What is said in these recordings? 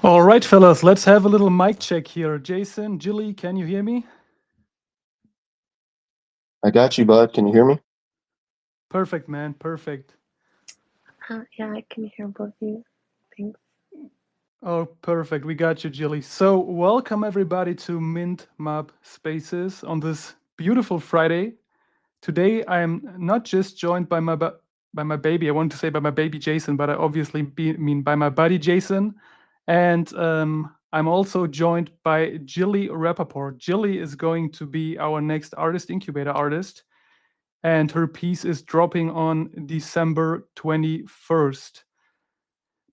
All right, fellas, let's have a little mic check here. Jason, Jilly, can you hear me? I got you, bud. Can you hear me? Perfect, man. Perfect. Yeah, I can hear both of you. Thanks. Oh, perfect. We got you, Jilly. So, welcome everybody to Mint Map Spaces on this beautiful Friday. Today, I am not just joined by by my baby. I want to say by my baby Jason, but I obviously mean by my buddy Jason. And I'm also joined by Jilly Rappaport. Jilly is going to be our next artist incubator artist, and her piece is dropping on December 21st.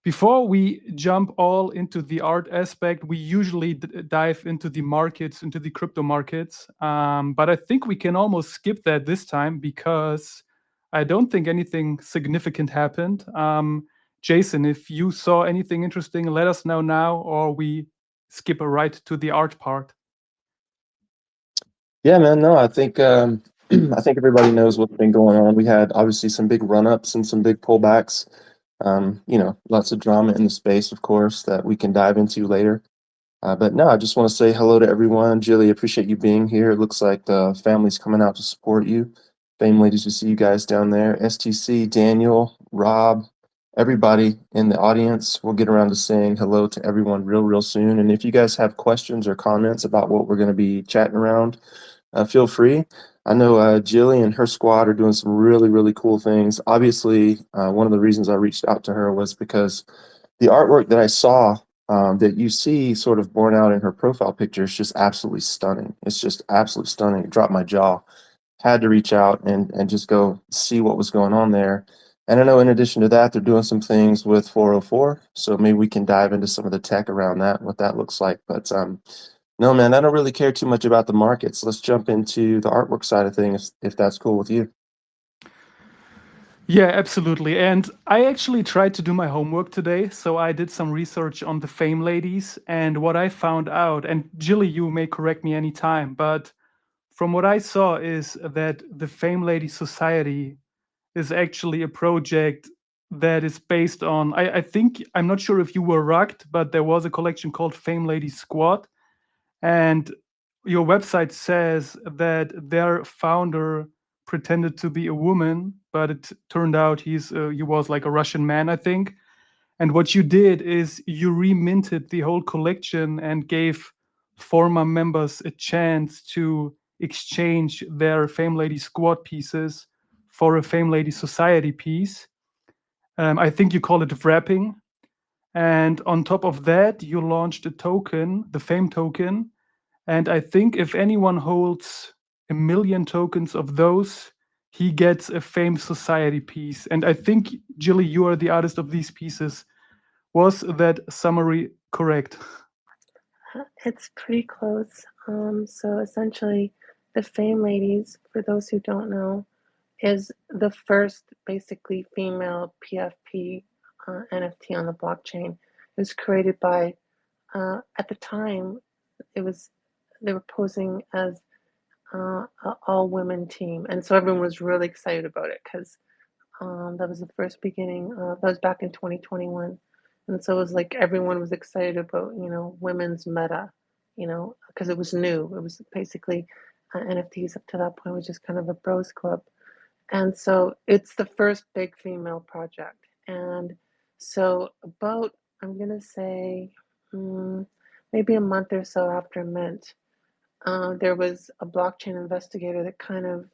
Before we jump all into the art aspect, we usually dive into the markets, into the crypto markets. But I think we can almost skip that this time because I don't think anything significant happened. Jason, if you saw anything interesting, let us know now, or we skip right to the art part. Yeah, man. No, I think I think everybody knows what's been going on. We had obviously some big run-ups and some big pullbacks. Lots of drama in the space, of course, that we can dive into later. But no, I just want to say hello to everyone. Jilly, appreciate you being here. It looks like the family's coming out to support you. Fame ladies, we see you guys down there. STC, Daniel, Rob, everybody in the audience. We'll get around to saying hello to everyone real soon. And if you guys have questions or comments about what we're going to be chatting around, feel free. I know Jilly and her squad are doing some really cool things. Obviously, one of the reasons I reached out to her was because the artwork that I saw that you see sort of borne out in her profile picture is just absolutely stunning. It's just absolutely stunning. It dropped my jaw. Had to reach out and just go see what was going on there. And I know in addition to that, they're doing some things with 404. So maybe we can dive into some of the tech around that, what that looks like. But no, man, I don't really care too much about the markets. Let's jump into the artwork side of things if that's cool with you. Yeah, absolutely. And I actually tried to do my homework today. So I did some research on the Fame Ladies. And what I found out, and Jilly, you may correct me anytime, but from what I saw is that the Fame Lady Society is actually a project that is based on, I think, I'm not sure if you were rugged, but there was a collection called Fame Lady Squad. And your website says that their founder pretended to be a woman, but it turned out he was like a Russian man, I think. And what you did is you reminted the whole collection and gave former members a chance to exchange their Fame Lady Squad pieces for a Fame Lady Society piece. I think you call it wrapping. And on top of that, you launched a token, the Fame token, and I think if anyone holds 1 million tokens of those, he gets a Fame Society piece. And I think, Jilly, you are the artist of these pieces. Was that summary correct? It's pretty close. So essentially, the Fame Ladies, for those who don't know, is the first basically female PFP NFT on the blockchain. It was created by, at the time, it was they were posing as an all women team, and so everyone was really excited about it because that was the first beginning. That was back in 2021, and so it was like everyone was excited about women's meta, because it was new. It was basically NFTs up to that point was just kind of a bros club, and so it's the first big female project. And so about I'm gonna say maybe a month or so after Mint, there was a blockchain investigator that kind of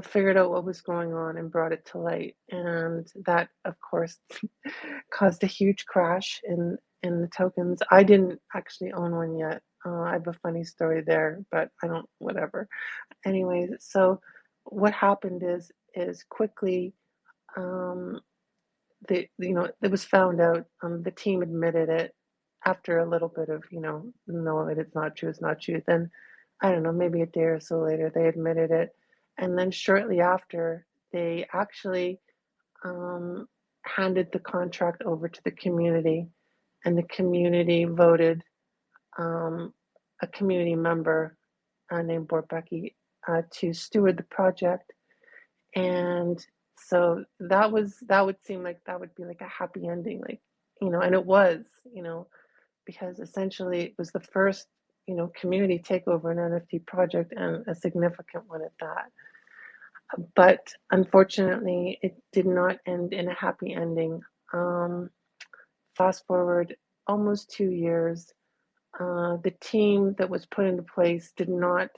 figured out what was going on and brought it to light. And that, of course, caused a huge crash in the tokens. I didn't actually own one yet. I have a funny story there, but I don't. Whatever. Anyways, so what happened is quickly, um, it was found out. The team admitted it after a little bit of no, it's not true. It's not true. Then I don't know, maybe a day or so later, they admitted it. And then shortly after, they actually um, handed the contract over to the community, and the community voted um, a community member named Borbecky to steward the project. And so that would seem like that would be like a happy ending, like and it was. because essentially it was the first, community takeover an NFT project, and a significant one at that. But unfortunately, it did not end in a happy ending. Um, Fast forward almost 2 years, the team that was put into place did not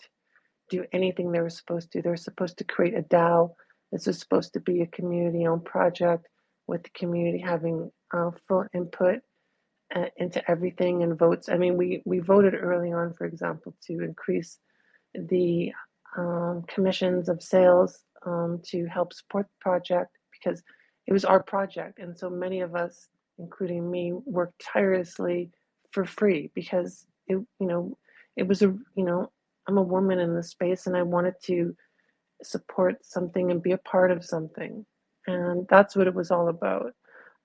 do anything they were supposed to. They were supposed to create a DAO. This was supposed to be a community-owned project with the community having full input into everything and votes. I mean, we voted early on, for example, to increase the commissions of sales to help support the project, because it was our project. And so many of us, including me, worked tirelessly for free because it was I'm a woman in this space and I wanted to support something and be a part of something. And that's what it was all about.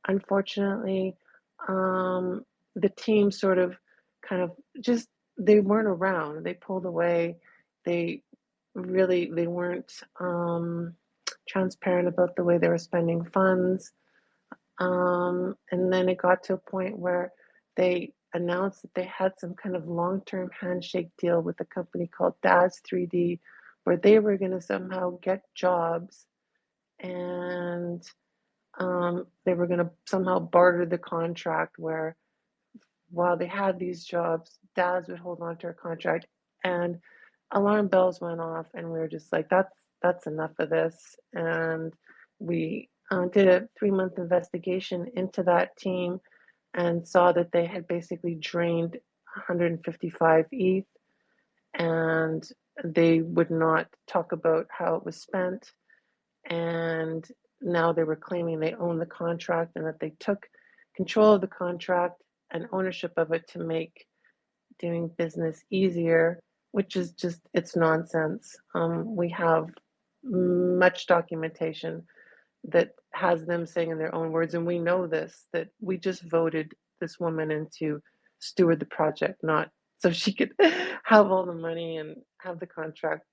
Unfortunately, um, the team sort of kind of just, they weren't around. They pulled away. They weren't transparent about the way they were spending funds. And then it got to a point where they announced that they had some kind of long-term handshake deal with a company called DAS 3D, where they were going to somehow get jobs, and they were going to somehow barter the contract, where while they had these jobs, dads would hold on to our contract. And alarm bells went off, and we were just like, that's enough of this. And we did a 3-month investigation into that team and saw that they had basically drained 155 ETH, and they would not talk about how it was spent. And now they were claiming they own the contract and that they took control of the contract and ownership of it to make doing business easier, which is just, it's nonsense. We have much documentation that has them saying in their own words, and we know this, that we just voted this woman in to steward the project, not so she could have all the money and have the contract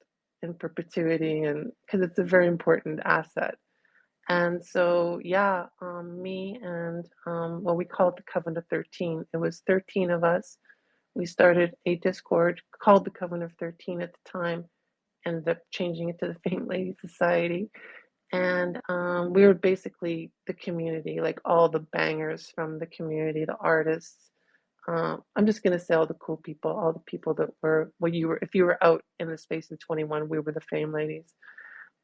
in perpetuity, and because it's a very important asset. And so, yeah, me and well, we call it the Covenant of 13. It was 13 of us. We started a Discord called the Covenant of 13 at the time, ended up changing it to the Faint Lady Society. And we were basically the community, like all the bangers from the community, the artists. I'm just gonna say all the cool people, all the people that were, well, if you were out in the space in 21, we were the Fame Ladies.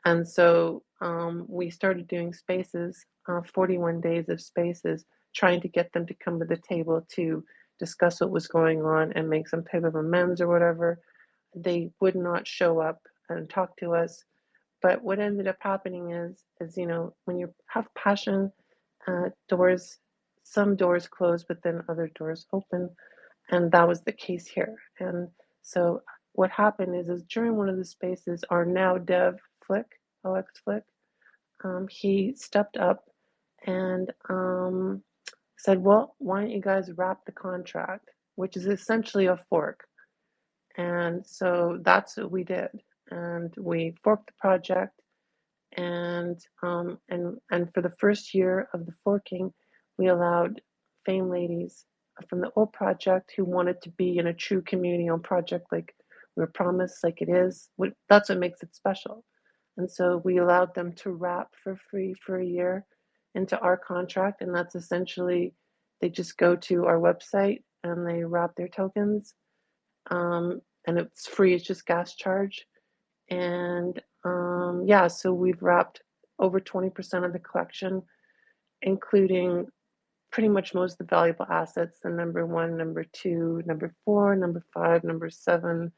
And so we started doing spaces, 41 days of spaces, trying to get them to come to the table to discuss what was going on and make some type of amends or whatever. They would not show up and talk to us. But what ended up happening is when you have passion, doors, some doors close, but then other doors open, and that was the case here. And so what happened is during one of the spaces, our now dev Flick, OX Flick, he stepped up and said, well, why don't you guys wrap the contract, which is essentially a fork. And so that's what we did. And we forked the project, and for the first year of the forking, we allowed Fame Ladies from the old project who wanted to be in a true community-owned project, like we were promised, like it is. That's what makes it special. And so we allowed them to wrap for free for a year into our contract, and that's essentially, they just go to our website and they wrap their tokens, and it's free. It's just gas charge. And yeah, so we've wrapped over 20% of the collection, including pretty much most of the valuable assets, the number 1, number 2, number 4, number 5, number 7,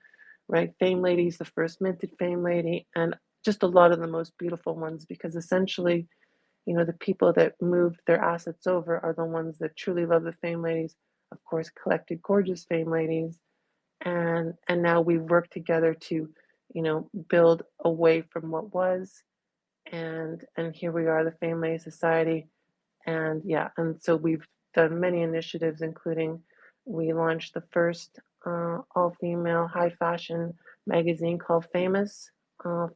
right? Fame Lady's the first minted Fame Lady, and just a lot of the most beautiful ones, because essentially, the people that moved their assets over are the ones that truly love the Fame Ladies, of course, collected gorgeous Fame Ladies, and now we work together to build away from what was, and here we are, the Fame Lady Society. And yeah, and so we've done many initiatives, including we launched the first all-female high fashion magazine called Famous,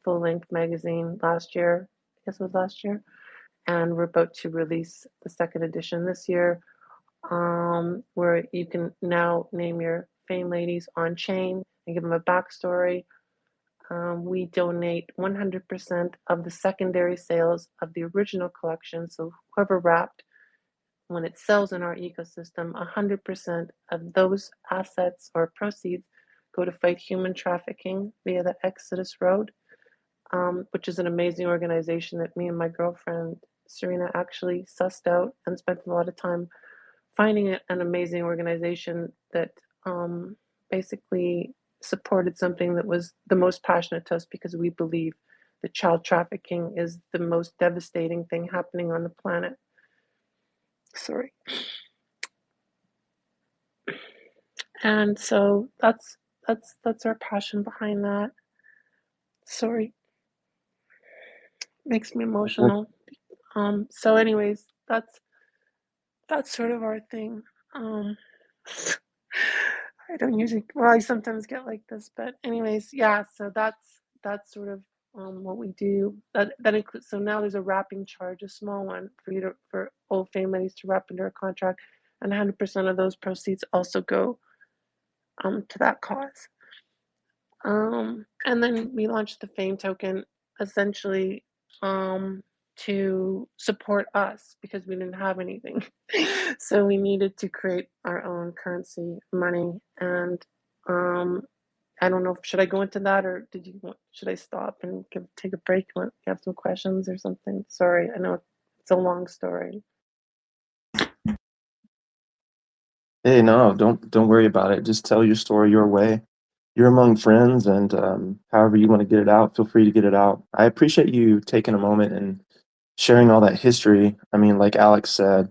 full-length magazine last year. I guess it was last year. And we're about to release the second edition this year. where you can now name your Fame Ladies on chain and give them a backstory. We donate 100% of the secondary sales of the original collection. So whoever wrapped, when it sells in our ecosystem, 100% of those assets or proceeds go to fight human trafficking via the Exodus Road, which is an amazing organization that me and my girlfriend Serena actually sussed out and spent a lot of time finding an amazing organization that basically supported something that was the most passionate to us, because we believe that child trafficking is the most devastating thing happening on the planet. Sorry. And so that's our passion behind that. Sorry. Makes me emotional. So anyways, that's sort of our thing. I don't usually, well, I sometimes get like this, but anyways, yeah, so that's sort of what we do. That includes, so now there's a wrapping charge, a small one for old Fame Ladies to wrap under a contract, and 100% of those proceeds also go to that cause. And then we launched the Fame token essentially to support us, because we didn't have anything. So we needed to create our own currency, money. And I don't know, should I go into that, or should I stop and take a break? You have some questions or something? Sorry, I know it's a long story. Hey, no, don't worry about it. Just tell your story your way. You're among friends, and however you want to get it out, feel free to get it out. I appreciate you taking a moment and sharing all that history. I mean, like Alex said,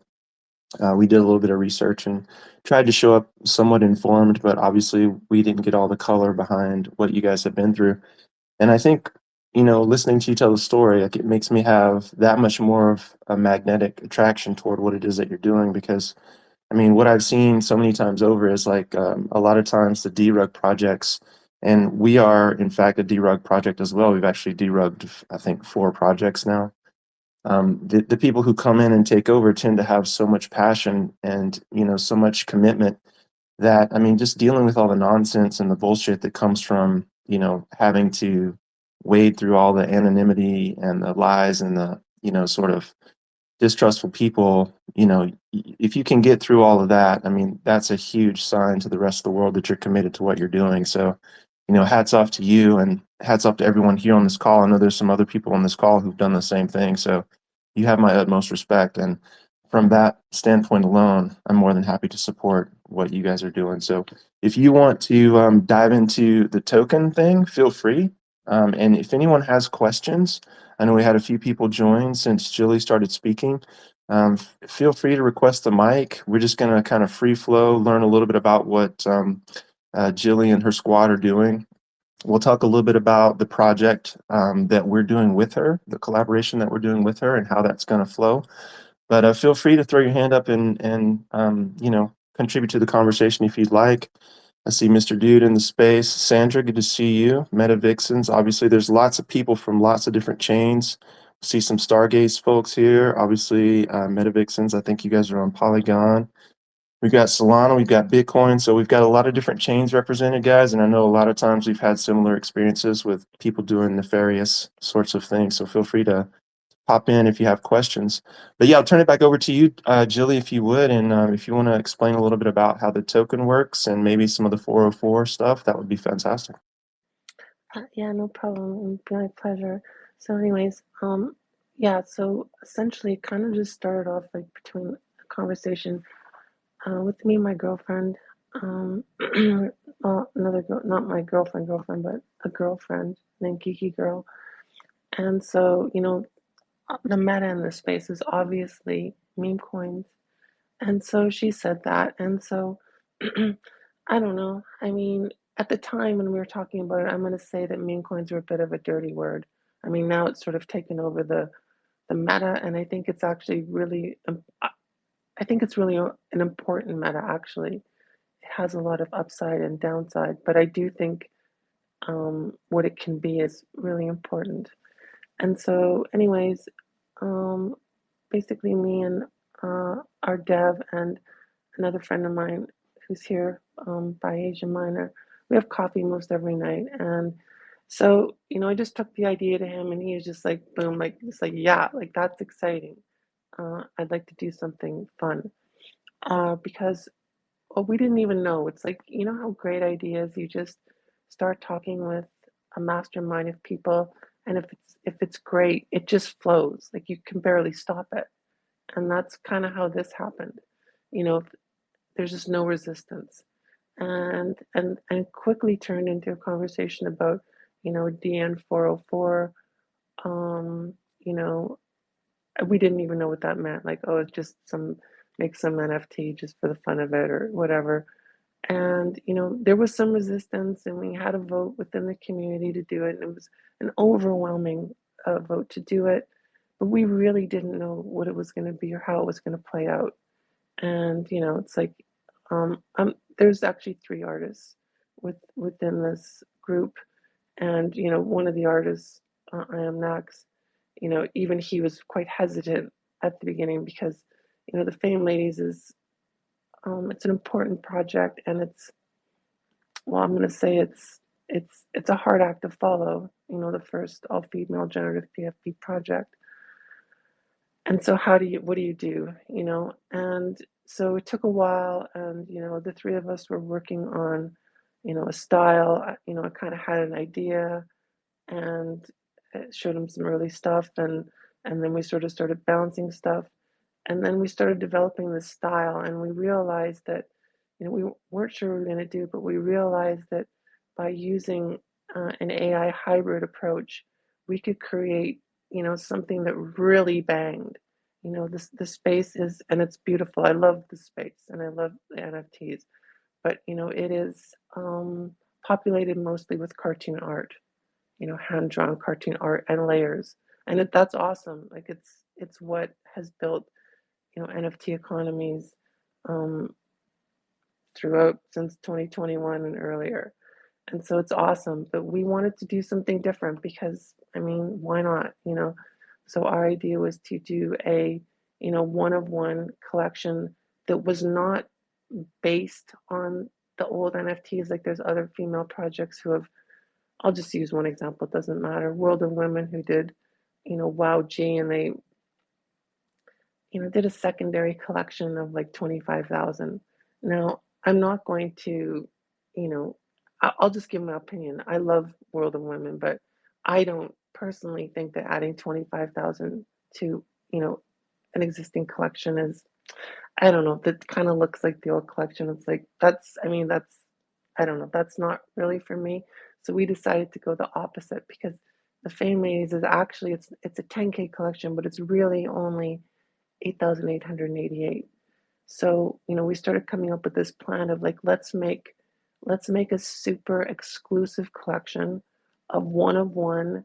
we did a little bit of research and tried to show up somewhat informed, but obviously we didn't get all the color behind what you guys have been through. And I think, listening to you tell the story, like, it makes me have that much more of a magnetic attraction toward what it is that you're doing, because I mean, what I've seen so many times over is like, a lot of times the derug projects, and we are in fact a derug project as well. We've actually derugged, I think, 4 projects now. The people who come in and take over tend to have so much passion and so much commitment that, I mean, just dealing with all the nonsense and the bullshit that comes from having to wade through all the anonymity and the lies and the sort of distrustful people, if you can get through all of that, I mean, that's a huge sign to the rest of the world that you're committed to what you're doing. So, hats off to you, and hats off to everyone here on this call. I know there's some other people on this call who've done the same thing. So you have my utmost respect. And from that standpoint alone, I'm more than happy to support what you guys are doing. So if you want to dive into the token thing, feel free. And if anyone has questions, I know we had a few people join since Jilly started speaking. Feel free to request the mic. We're just going to kind of free flow, learn a little bit about what Jilly and her squad are doing. We'll talk a little bit about the project that we're doing with her, the collaboration that we're doing with her, and how that's going to flow. But feel free to throw your hand up and contribute to the conversation if you'd like. I see Mr. Dude in the space. Sandra, good to see you. Meta Vixens. Obviously, there's lots of people from lots of different chains. See some Stargaze folks here. Obviously, Meta Vixens. I think you guys are on Polygon. We've got Solana, we've got Bitcoin. So we've got a lot of different chains represented, guys. And I know a lot of times we've had similar experiences with people doing nefarious sorts of things. So feel free to pop in if you have questions. But yeah, I'll turn it back over to you, Jilly, if you would. And if you want to explain a little bit about how the token works and maybe some of the 404 stuff, that would be fantastic. Yeah, no problem. It would be my pleasure. So anyways, yeah, so essentially it kind of just started off like between a conversation with me and my girlfriend. Well, another girl, not my girlfriend, but a girlfriend named Kiki Girl. And so, the meta in this space is obviously meme coins. And so she said that. And so I don't know. I mean, at the time when we were talking about it, I'm going to say that meme coins were a bit of a dirty word. I mean, now it's sort of taken over the meta, and I think it's actually really, I think it's really an important meta, actually. It has a lot of upside and downside, but I do think what it can be is really important. And so, anyways, basically, me and our dev and another friend of mine who's here by Asian Minor. We have coffee most every night, and so I just took the idea to him, and he was just like, boom, like just like yeah, like that's exciting. I'd like to do something fun because well, we didn't even know. It's like how great ideas you just start talking with a mastermind of people, and if it's great, it just flows. Like you can barely stop it, and that's kind of how this happened. You know, there's just no resistance, and quickly turned into a conversation about DN 404. Um, you know, we didn't even know what that meant. Like, oh, it's just make some NFT just for the fun of it or whatever. And there was some resistance, and we had a vote within the community to do it, and it was an overwhelming vote to do it. But we really didn't know what it was going to be or how it was going to play out. And it's like there's actually three artists within this group, and one of the artists, I am Nax, even he was quite hesitant at the beginning because the Fame Ladies is it's an important project, and it's well, I'm going to say it's a hard act to follow. The first all female generative PFP project. And so what do you do? And so it took a while, and the three of us were working on a style. I kind of had an idea, and showed him some early stuff, and then we sort of started bouncing stuff, and then we started developing this style, and we realized that we weren't sure what we were going to do, but we realized that by using an AI hybrid approach, we could create something that really banged. This the space is, and it's beautiful. I love the space, and I love the NFTs, but it is populated mostly with cartoon art, hand drawn cartoon art and layers, and that's awesome. Like it's what has built NFT economies um, throughout since 2021 and earlier. And so it's awesome, but we wanted to do something different because, I mean, why not? So our idea was to do a one of one collection that was not based on the old NFTs. Like there's other female projects who have, I'll just use one example, it doesn't matter, World of Women, who did wow G, and they did a secondary collection of like 25,000. Now, I'm not going to, you know, I'll just give my opinion. I love World of Women, but I don't personally think that adding 25,000 to, an existing collection is, I don't know, that kind of looks like the old collection. It's like, I mean, I don't know, that's not really for me. So we decided to go the opposite because the Fame Ladies is actually, it's a 10K collection, but it's really only 8,888. So, we started coming up with this plan of like, let's make a super exclusive collection of one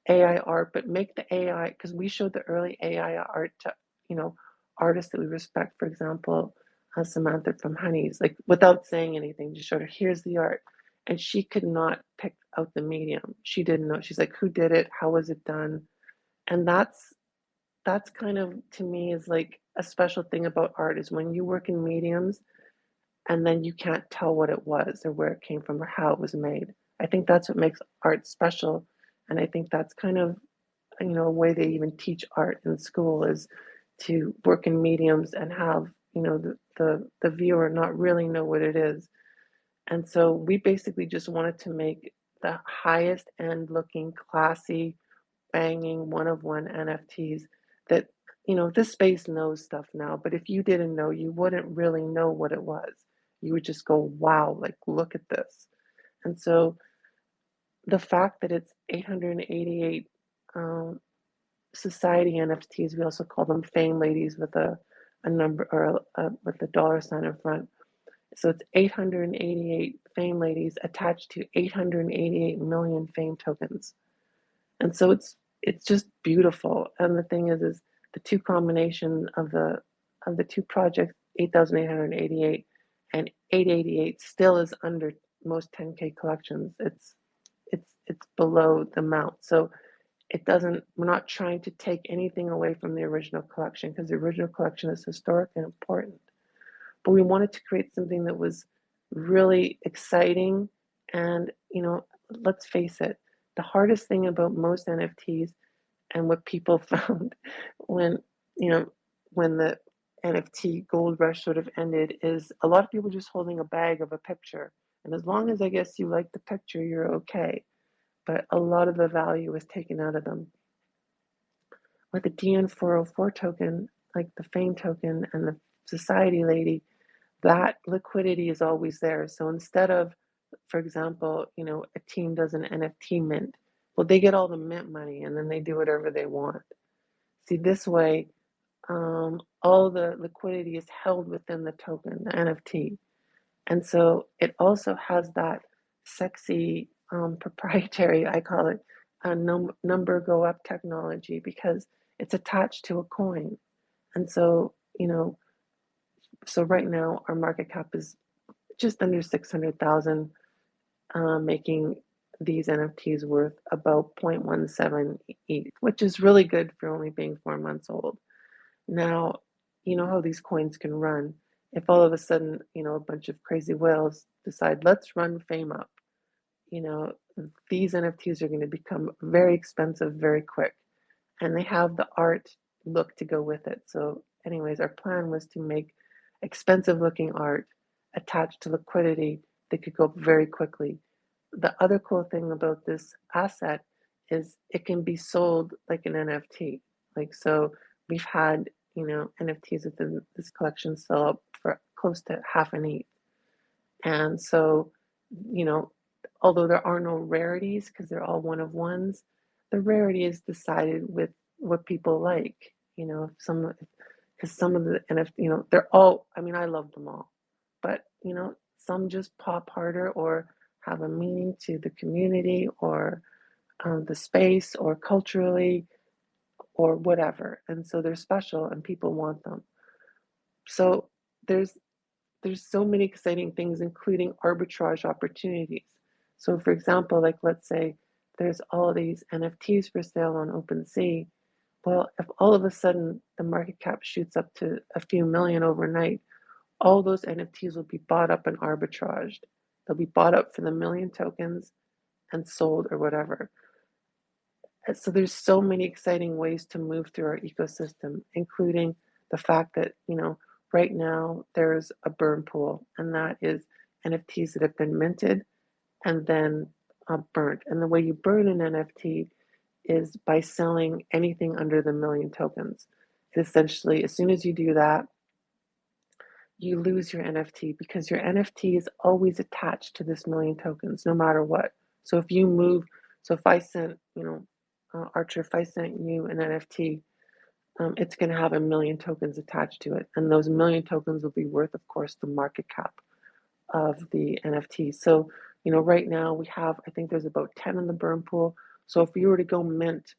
AI art, but make the AI, because we showed the early AI art to, you know, artists that we respect. For example, Samantha from Honeys, like without saying anything, just showed her, here's the art. And she could not pick out the medium. She didn't know. She's like, who did it? How was it done? And that's kind of, to me, is like a special thing about art, is when you work in mediums and then you can't tell what it was or where it came from or how it was made. I think that's what makes art special. And I think that's kind of, a way they even teach art in school, is to work in mediums and have, the viewer not really know what it is. And so we basically just wanted to make the highest end looking, classy, banging one of one NFTs that, this space knows stuff now, but if you didn't know, you wouldn't really know what it was. You would just go, wow, like, look at this. And so the fact that it's 888 um, society NFTs, we also call them Fame Ladies with a number, or with a dollar sign in front. So it's 888 Fame Ladies attached to 888 million Fame tokens. And so it's just beautiful. And the thing is the two combination of the two projects, 8,888 and 888, still is under most 10K collections. It's below the amount. So it doesn't, we're not trying to take anything away from the original collection, because the original collection is historic and important. But we wanted to create something that was really exciting. And, let's face it, the hardest thing about most NFTs, and what people found when, you know, when the NFT gold rush sort of ended, is a lot of people just holding a bag of a picture. And as long as, I guess, you like the picture, you're okay. But a lot of the value was taken out of them. With the DN404 token, like the Fame token and the Society Lady, that liquidity is always there. So instead of, for example, a team does an NFT mint, well, they get all the mint money and then they do whatever they want. See, this way, all the liquidity is held within the token, the NFT. And so it also has that sexy proprietary, I call it, number go up technology, because it's attached to a coin. And so, so right now our market cap is just under 600,000, making these NFTs worth about 0.17 ETH, which is really good for only being 4 months old. Now, you know how these coins can run. If all of a sudden, a bunch of crazy whales decide, let's run Fame up, you know, these NFTs are going to become very expensive very quick. And they have the art look to go with it. So, anyways, our plan was to make expensive looking art attached to liquidity that could go up very quickly. The other cool thing about this asset is it can be sold like an NFT. Like, so we've had, NFTs within this collection sell up for close to half an ETH. And so, you know, although there are no rarities because they're all one of ones, the rarity is decided with what people like. Because some of the NFT, they're all, I mean, I love them all, but, some just pop harder or have a meaning to the community or the space or culturally or whatever. And so they're special and people want them. So there's so many exciting things, including arbitrage opportunities. So, for example, like let's say there's all these NFTs for sale on OpenSea. Well, if all of a sudden the market cap shoots up to a few million overnight, all those NFTs will be bought up and arbitraged. They'll be bought up for the million tokens and sold or whatever. So there's so many exciting ways to move through our ecosystem, including the fact that, right now there's a burn pool, and that is NFTs that have been minted and then burnt. And the way you burn an NFT is by selling anything under the million tokens. Essentially, as soon as you do that, you lose your NFT, because your NFT is always attached to this million tokens, no matter what. So if you move, so if I sent, Archer, if I sent you an NFT, it's going to have a million tokens attached to it. And those million tokens will be worth, of course, the market cap of the NFT. So, right now we have, I think there's about 10 in the burn pool. So if you were to go mint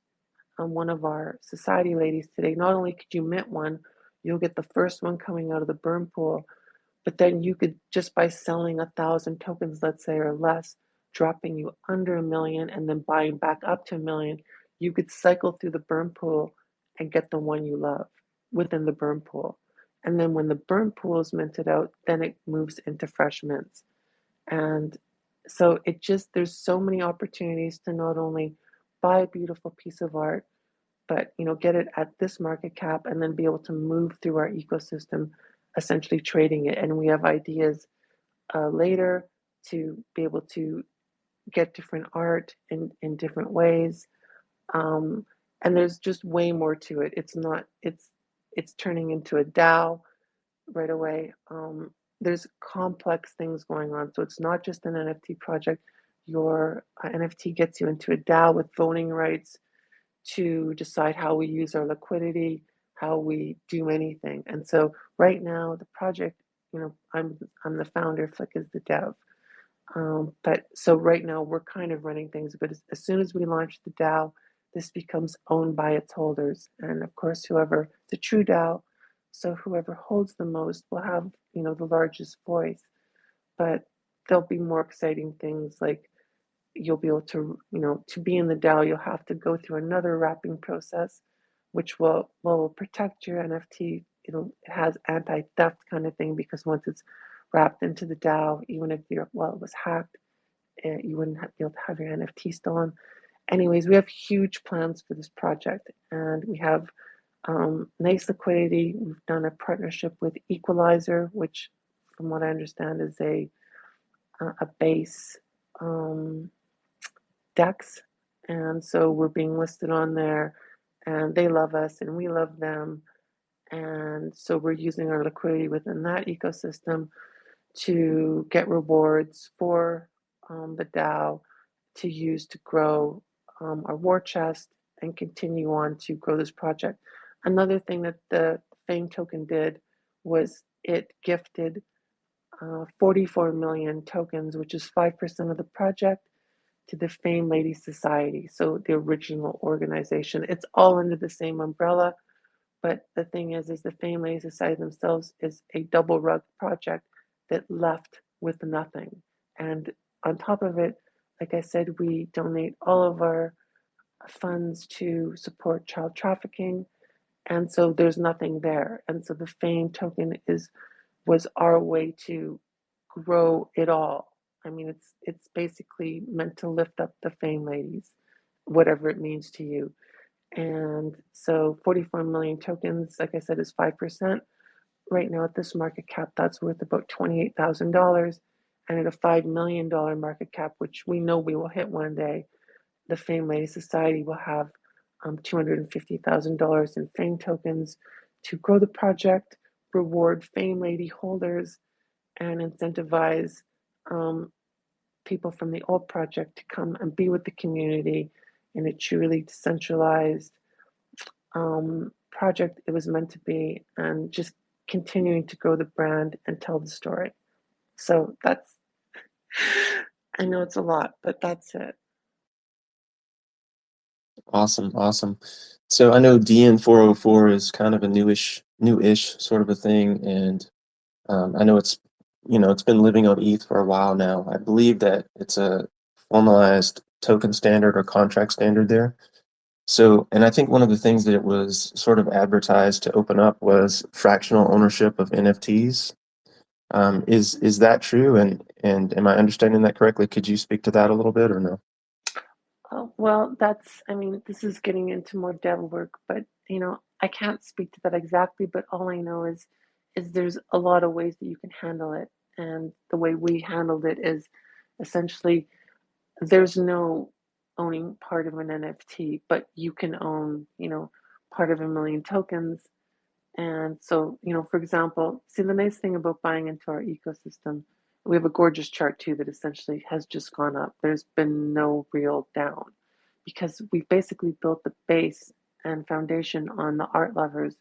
on one of our society ladies today, not only could you mint one, you'll get the first one coming out of the burn pool, but then you could, just by selling 1,000 tokens, let's say, or less, dropping you under a million and then buying back up to a million, you could cycle through the burn pool and get the one you love within the burn pool. And then when the burn pool is minted out, then it moves into fresh mints. And so there's so many opportunities to not only buy a beautiful piece of art, but get it at this market cap and then be able to move through our ecosystem, essentially trading it. And we have ideas later to be able to get different art in different ways. And there's just way more to it. It's turning into a DAO right away. There's complex things going on. So it's not just an NFT project. Your NFT gets you into a DAO with voting rights to decide how we use our liquidity, how we do anything. And so right now the project, I'm the founder, Flick is the dev. But so right now we're kind of running things, but as soon as we launch the DAO, this becomes owned by its holders. And of course, the true DAO, so whoever holds the most will have, the largest voice. But there'll be more exciting things like you'll be able to, to be in the DAO, you'll have to go through another wrapping process, which will protect your NFT. It has anti-theft kind of thing, because once it's wrapped into the DAO, even if it was hacked, you wouldn't be able to have your NFT stolen. Anyways, we have huge plans for this project, and we have nice liquidity. We've done a partnership with Equalizer, which, from what I understand, is a base DEX, and so we're being listed on there, and they love us, and we love them, and so we're using our liquidity within that ecosystem to get rewards for the DAO to use to grow our war chest and continue on to grow this project. Another thing that the Fame token did was it gifted 44 million tokens, which is 5% of the project, to the Fame Lady Society, so the original organization. It's all under the same umbrella, but the thing is the Fame Lady Society themselves is a double rug project that left with nothing. And on top of it, like I said, we donate all of our funds to support child trafficking, and so there's nothing there. And so the Fame token was our way to grow it all. I mean, it's basically meant to lift up the Fame ladies, whatever it means to you. And so 44 million tokens, like I said, is 5%. Right now at this market cap, that's worth about $28,000. And at a $5 million market cap, which we know we will hit one day, the Fame Lady Society will have $250,000 in Fame tokens to grow the project, reward Fame Lady holders, and incentivize people from the old project to come and be with the community in a truly decentralized project it was meant to be, and just continuing to grow the brand and tell the story. So that's, I know it's a lot, but that's it. Awesome, awesome. So I know DN404 is kind of a newish sort of a thing, and I know it's been living on ETH for a while now. I believe that it's a formalized token standard or contract standard there. So, and I think one of the things that it was sort of advertised to open up was fractional ownership of NFTs. Is that true? And am I understanding that correctly? Could you speak to that a little bit or no? Oh, well, I mean, this is getting into more dev work, but I can't speak to that exactly, but all I know is there's a lot of ways that you can handle it. And the way we handled it is essentially there's no owning part of an NFT, but you can own, part of a million tokens. And so, for example, see, the nice thing about buying into our ecosystem, we have a gorgeous chart too that essentially has just gone up. There's been no real down, because we basically built the base and foundation on the art lovers.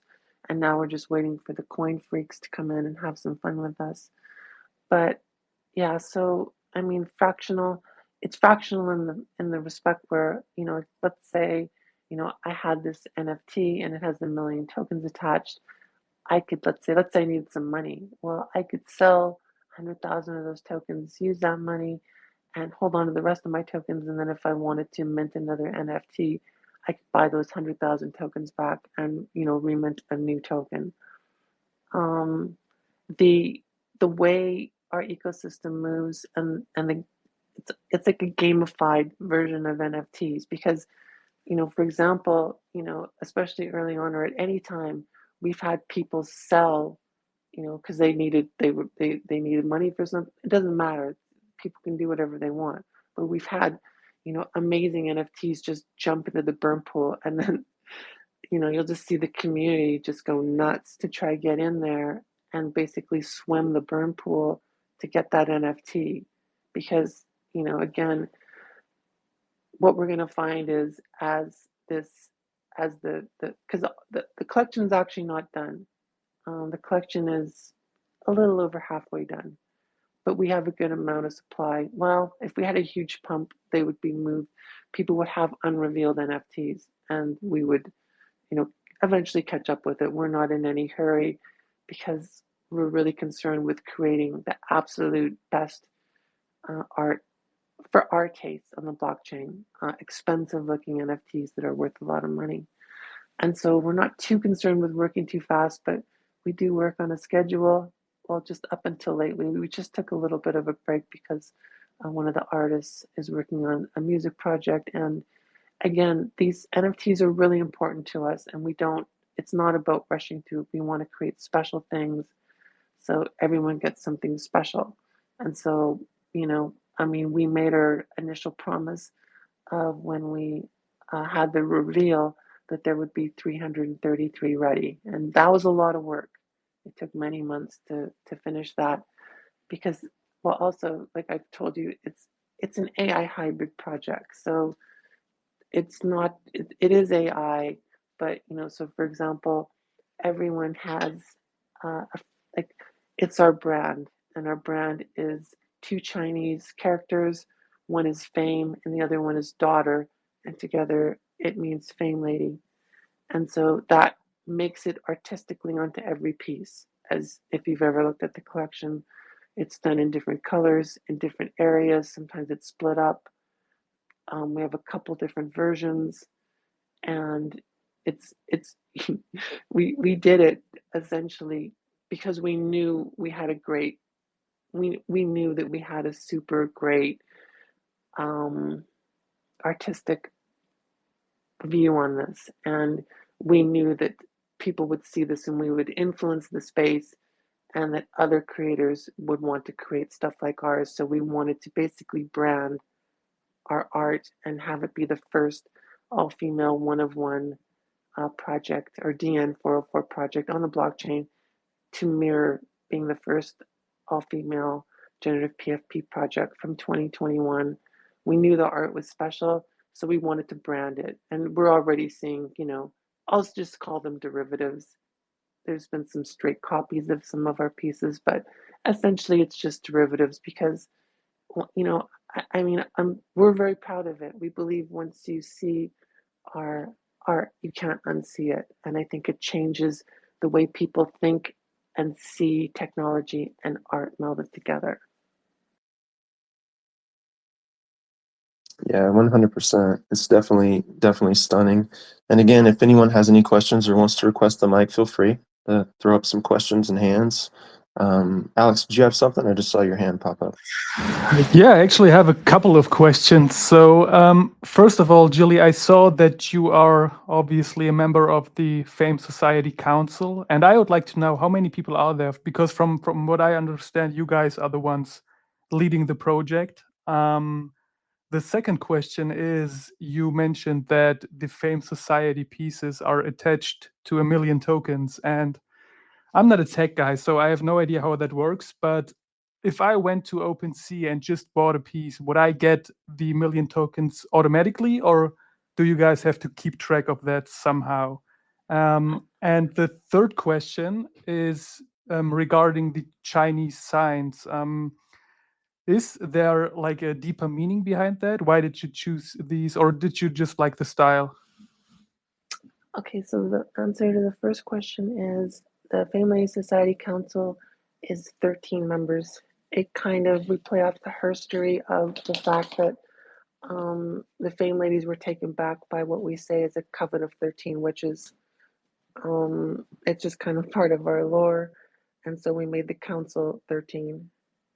And now we're just waiting for the coin freaks to come in and have some fun with us. But yeah, so I mean, it's fractional in the respect where, let's say, I had this NFT and it has a million tokens attached. I could, let's say I needed some money. Well, I could sell 100,000 of those tokens, use that money, and hold on to the rest of my tokens. And then if I wanted to mint another NFT, I could buy those 100,000 tokens back and, remint a new token. Um, the the way our ecosystem moves, and it's like a gamified version of NFTs, because for example, especially early on or at any time, we've had people sell, because they needed money for something. It doesn't matter. People can do whatever they want. But we've had, amazing NFTs just jump into the burn pool, and then, you'll just see the community just go nuts to try get in there and basically swim the burn pool to get that NFT. Because, again, what we're going to find is as the because the collection's actually not done. The collection is a little over halfway done, but we have a good amount of supply. Well, if we had a huge pump, they would be moved. People would have unrevealed NFTs, and we would, you know, eventually catch up with it. We're not in any hurry, because we're really concerned with creating the absolute best art for our taste on the blockchain, expensive looking NFTs that are worth a lot of money. And so we're not too concerned with working too fast, but we do work on a schedule. Well, just up until lately, we just took a little bit of a break because one of the artists is working on a music project. And again, these NFTs are really important to us, and it's not about rushing through. We want to create special things so everyone gets something special. And so, I mean, we made our initial promise of when we had the reveal that there would be 333 ready. And that was a lot of work. It took many months to finish that because, well, also, like I've told you, it's an AI hybrid project. So it's not, it is AI, but, so for example, everyone has, like, it's our brand, and our brand is two Chinese characters. One is fame, and the other one is daughter, and together it means fame lady. And so that makes it artistically onto every piece. As if you've ever looked at the collection, it's done in different colors, in different areas. Sometimes it's split up. We have a couple different versions, and it's we did it essentially because we knew we had a great we knew that we had a super great um, artistic view on this, and we knew that people would see this and we would influence the space, and that other creators would want to create stuff like ours. So we wanted to basically brand our art and have it be the first all-female one-of-one project, or DN 404 project on the blockchain, to mirror being the first all-female generative PFP project from 2021. We knew the art was special, so we wanted to brand it. And we're already seeing, I'll just call them derivatives. There's been some straight copies of some of our pieces, but essentially it's just derivatives because, well, I mean, we're very proud of it. We believe once you see our art, you can't unsee it. And I think it changes the way people think and see technology and art melded together. Yeah, 100%. It's definitely stunning. And again, if anyone has any questions or wants to request the mic, feel free to throw up some questions and hands. Alex, did you have something? I just saw your hand pop up. Yeah, I actually have a couple of questions. So, first of all, Jilly, I saw that you are obviously a member of the Fame Society Council, and I would like to know how many people are there, because from what I understand, you guys are the ones leading the project. The second question is, you mentioned that the Fame Society pieces are attached to 1 million tokens, and I'm not a tech guy, so I have no idea how that works. But if I went to OpenSea and just bought a piece, would I get the 1 million tokens automatically, or do you guys have to keep track of that somehow? And the third question is regarding the Chinese signs. Is there like a deeper meaning behind that? Why did you choose these, or did you just like the style? Okay, so the answer to the first question is the Family Society Council is 13 members. We play off the herstory of the fact that the Fame Ladies were taken back by what we say is a coven of 13 witches. It's just kind of part of our lore, and so we made the council 13.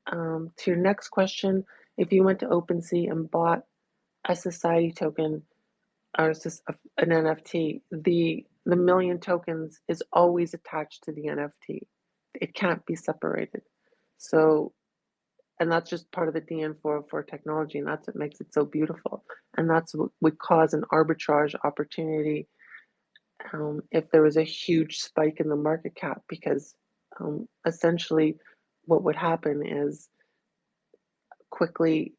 To your next question, if you went to OpenSea and bought a society token, or an NFT, the 1 million tokens is always attached to the NFT. It can't be separated. So, and that's just part of the DN404 technology, and that's what makes it so beautiful. And that's what would cause an arbitrage opportunity if there was a huge spike in the market cap, because essentially what would happen is quickly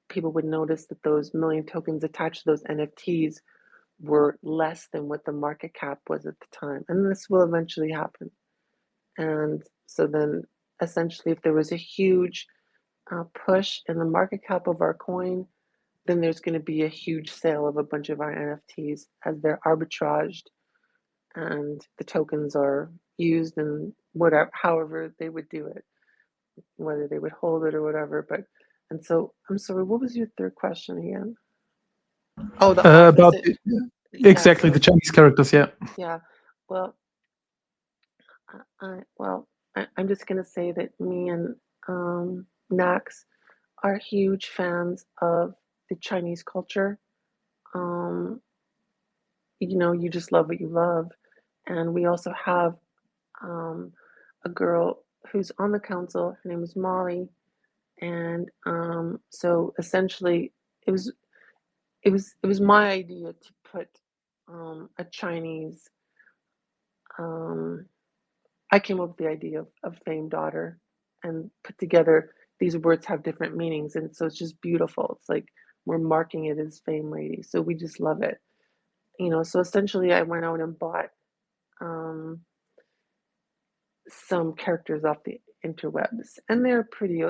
people would notice that those 1 million tokens attached to those NFTs were less than what the market cap was at the time. And this will eventually happen. And so then essentially, if there was a huge push in the market cap of our coin, then there's going to be a huge sale of a bunch of our NFTs as they're arbitraged and the tokens are used in whatever, however they would do it, whether they would hold it or whatever. But And so, I'm sorry, what was your third question again? Oh, the About opposite. Yeah, exactly the so Chinese characters. Yeah. yeah. Well, well, I'm just gonna say that me and Nax are huge fans of the Chinese culture. Um, you just love what you love. And we also have um, a girl who's on the council. Her name is Molly. And so essentially, it was it was my idea to put a Chinese. Um, I came up with the idea of fame daughter and put together these words have different meanings, and so it's just beautiful. It's like we're marking it as fame lady, so we just love it. So essentially, I went out and bought um, some characters off the interwebs, and they were pretty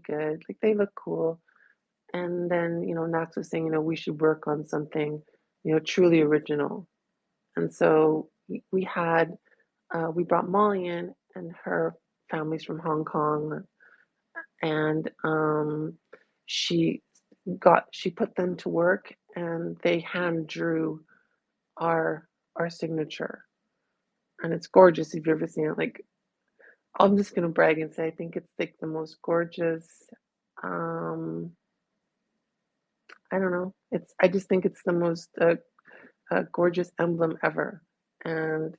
good. Like they look cool. And then Knox was saying we should work on something truly original. And so we brought Molly in, and her family's from Hong Kong, and she she put them to work, and they hand drew our signature, and it's gorgeous if you've ever seen it. Like I'm just gonna brag and say I think it's like the most gorgeous. Um, I don't know. I just think it's the most gorgeous emblem ever, and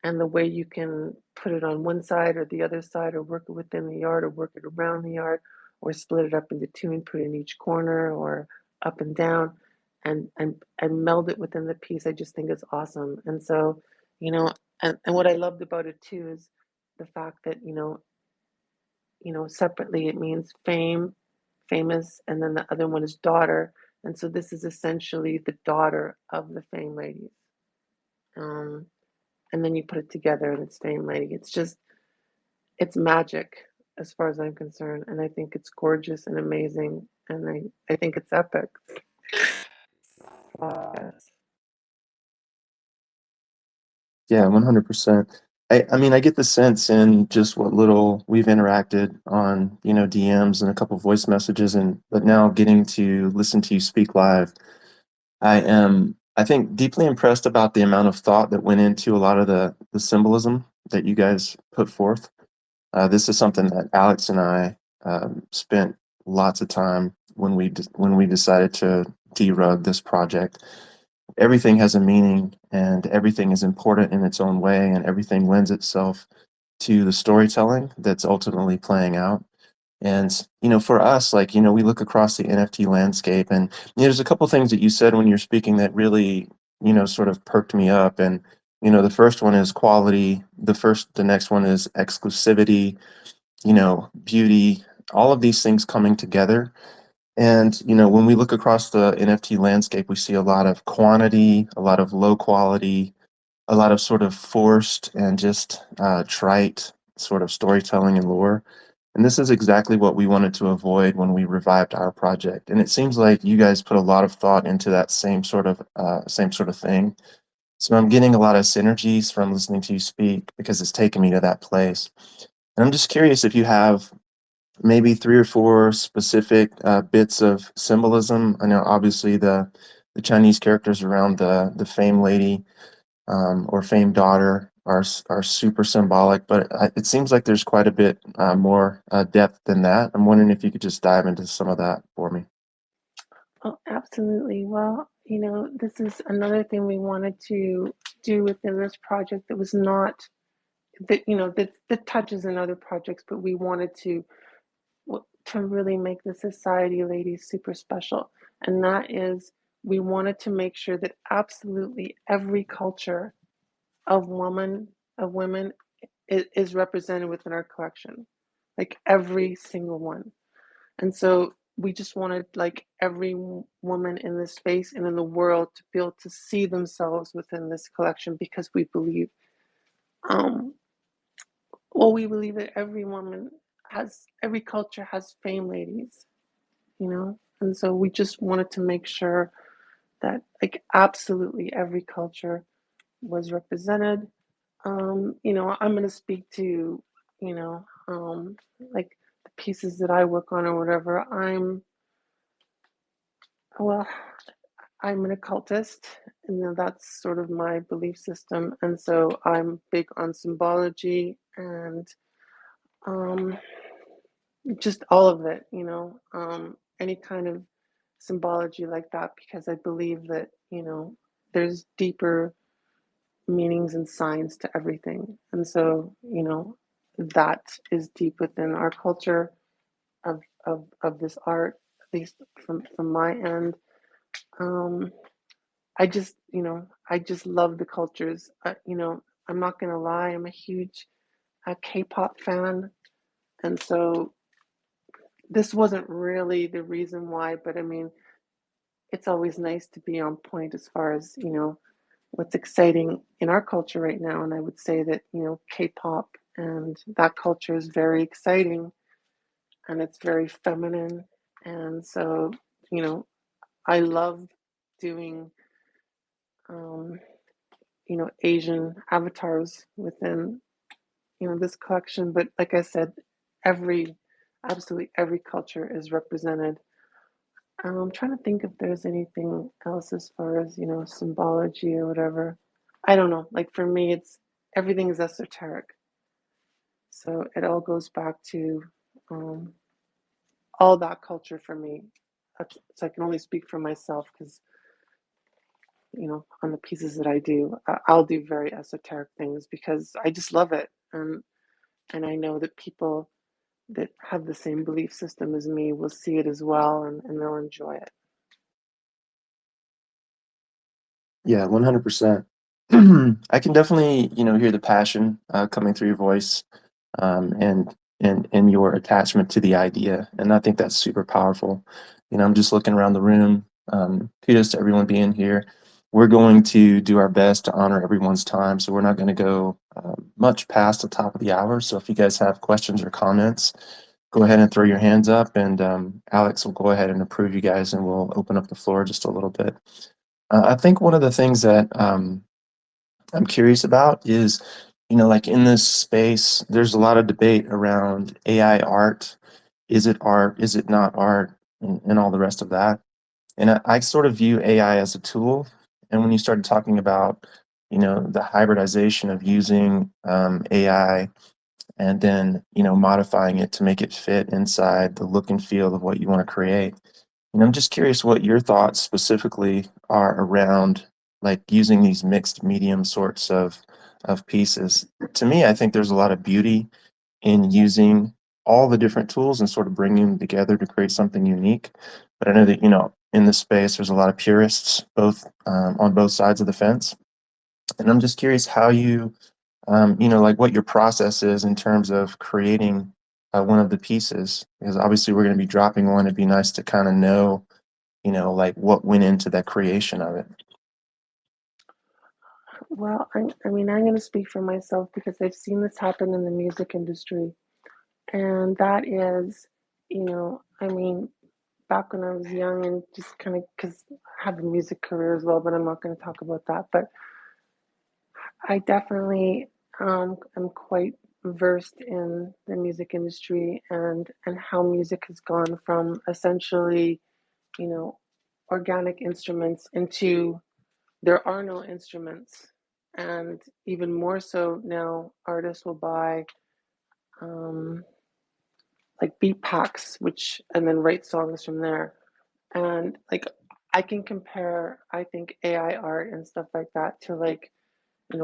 the way you can put it on one side or the other side, or work it within the yard, or work it around the yard, or split it up into two and put it in each corner, or up and down, and meld it within the piece. I just think it's awesome. And so, you know, and what I loved about it too is the fact that separately it means fame, famous, and then the other one is daughter. And so this is essentially the daughter of the fame ladies. Um, and then you put it together and it's fame lady. It's magic as far as I'm concerned. And I think it's gorgeous and amazing. And I think it's epic. Yes. Yeah, 100%. I mean, I get the sense in just what little we've interacted on, DMs and a couple voice messages, but now getting to listen to you speak live, I am, I think, deeply impressed about the amount of thought that went into a lot of the symbolism that you guys put forth. This is something that Alex and I spent lots of time when we decided to derug this project. Everything has a meaning, and everything is important in its own way, and everything lends itself to the storytelling that's ultimately playing out. And for us, like, we look across the NFT landscape, and there's a couple things that you said when you're speaking that really, sort of perked me up. And the first one is quality. The next one is exclusivity. Beauty. All of these things coming together. And when we look across the NFT landscape, we see a lot of quantity, a lot of low quality, a lot of sort of forced and just trite sort of storytelling and lore. And this is exactly what we wanted to avoid when we revived our project. And it seems like you guys put a lot of thought into that same sort of thing. So I'm getting a lot of synergies from listening to you speak because it's taken me to that place. And I'm just curious if you have maybe three or four specific bits of symbolism. I know obviously the Chinese characters around the fame lady or fame daughter are super symbolic, but it seems like there's quite a bit more depth than that. I'm wondering if you could just dive into some of that for me. Oh, absolutely. Well, this is another thing we wanted to do within this project that was not that touches in other projects, but we wanted to really make the society ladies super special. And that is, we wanted to make sure that absolutely every culture of women is represented within our collection, like every single one. And so we just wanted like every woman in this space and in the world to be able to see themselves within this collection, because um we believe that every culture has fame ladies, and so we just wanted to make sure that like absolutely every culture was represented. I'm going to speak to, like pieces that I work on or whatever, well, I'm an occultist, and that's sort of my belief system. And so I'm big on symbology and um, just all of it, any kind of symbology like that, because I believe that, there's deeper meanings and signs to everything. And so, that is deep within our culture of this art, at least from my end. Um, I just love the cultures. I'm not gonna lie, I'm a huge K-pop fan, and so this wasn't really the reason why, but I mean, it's always nice to be on point as far as, what's exciting in our culture right now. And I would say that, K-pop and that culture is very exciting and it's very feminine. And so, you know, I love doing, um, Asian avatars within, this collection. But like I said, every, absolutely every culture is represented. I'm trying to think if there's anything else as far as, symbology or whatever. I don't know. Like for me, it's everything is esoteric. So it all goes back to um, all that culture for me. So I can only speak for myself because, on the pieces that I do, I'll do very esoteric things because I just love it. And I know that people that have the same belief system as me will see it as well and they'll enjoy it. Yeah, 100%. I can definitely, hear the passion coming through your voice, and your attachment to the idea, and I think that's super powerful. I'm just looking around the room. Kudos to everyone being here. We're going to do our best to honor everyone's time, so we're not going to go much past the top of the hour. So if you guys have questions or comments, go ahead and throw your hands up, and Alex will go ahead and approve you guys, and we'll open up the floor just a little bit. I think one of the things that I'm curious about is, like in this space, there's a lot of debate around AI art. Is it art? Is it not art? And all the rest of that. And I sort of view AI as a tool. And when you started talking about, the hybridization of using AI and then, modifying it to make it fit inside the look and feel of what you want to create. And I'm just curious what your thoughts specifically are around like using these mixed medium sorts of pieces. To me, I think there's a lot of beauty in using all the different tools and sort of bringing them together to create something unique. But I know that, in this space, there's a lot of purists both on both sides of the fence. And I'm just curious how you, like what your process is in terms of creating one of the pieces, because obviously we're going to be dropping one. It'd be nice to kind of know, like what went into that creation of it. Well, I mean, I'm going to speak for myself because I've seen this happen in the music industry. And that is, I mean, back when I was young and just kind of because I have a music career as well, but I'm not going to talk about that. But I definitely am quite versed in the music industry and how music has gone from essentially, you know, organic instruments into there are no instruments. And even more so now, artists will buy um, like beat packs, which and then write songs from there. And like I can compare, I think AI art and stuff like that to like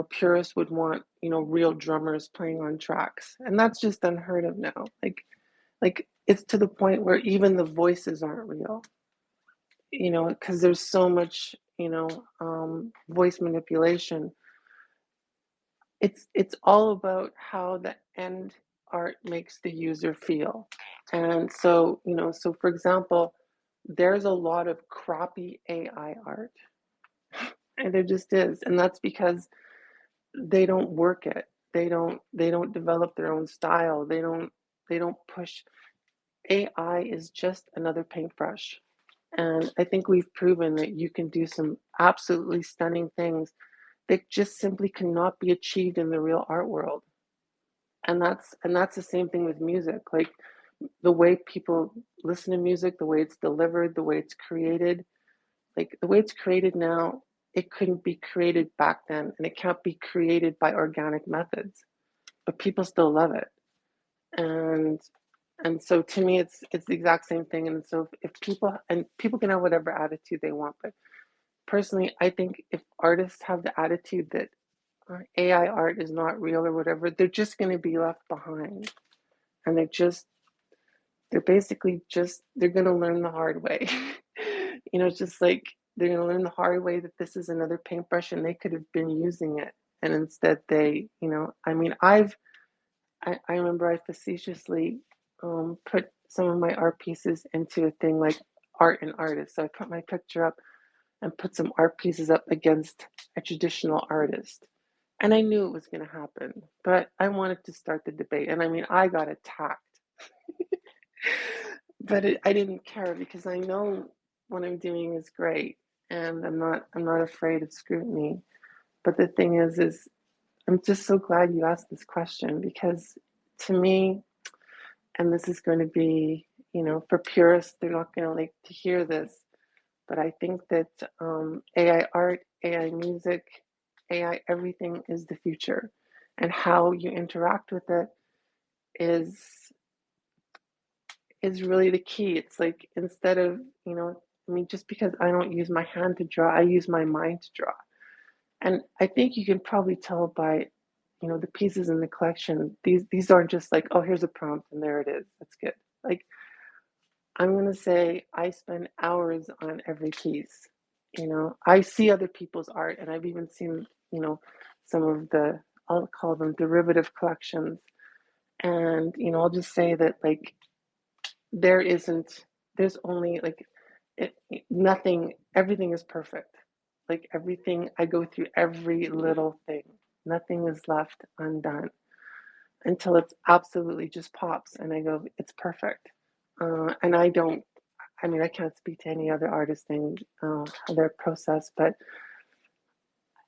purists would want real drummers playing on tracks, and that's just unheard of now. Like it's to the point where even the voices aren't real. Because there's so much voice manipulation. It's all about how the end art makes the user feel. And so, so for example, there's a lot of crappy AI art. And there just is. And that's because they don't work it. They don't develop their own style. They don't push. AI is just another paintbrush. And I think we've proven that you can do some absolutely stunning things that just simply cannot be achieved in the real art world. And that's the same thing with music. Like the way people listen to music, the way it's delivered, the way it's created, like the way it's created now, it couldn't be created back then, and it can't be created by organic methods, but people still love it. And so to me it's the exact same thing. And so if people can have whatever attitude they want, but personally I think if artists have the attitude that AI art is not real or whatever, they're just going to be left behind. And they're basically just they're going to learn the hard way. It's just like they're going to learn the hard way that this is another paintbrush and they could have been using it, and instead I mean, I remember I facetiously put some of my art pieces into a thing like art and artist. So I put my picture up and put some art pieces up against a traditional artist. And I knew it was going to happen, but I wanted to start the debate. And I mean, I got attacked, but I didn't care because I know what I'm doing is great, and I'm not afraid of scrutiny. But the thing is I'm just so glad you asked this question, because to me, and this is going to be, for purists, they're not going to like to hear this, but I think that AI art, AI music, AI everything is the future, and how you interact with it is is really the key. It's like instead of, I mean, just because I don't use my hand to draw, I use my mind to draw. And I think you can probably tell by, the pieces in the collection. These aren't just like, oh, here's a prompt and there it is. That's good. Like I'm gonna say I spend hours on every piece. I see other people's art, and I've even seen, some of the, I'll call them derivative collections. And, I'll just say that like there isn't, there's only like nothing, everything is perfect. Like everything, I go through every little thing. Nothing is left undone until it's absolutely just pops and I go, it's perfect. And I don't, I mean, I can't speak to any other artist thing, their process, but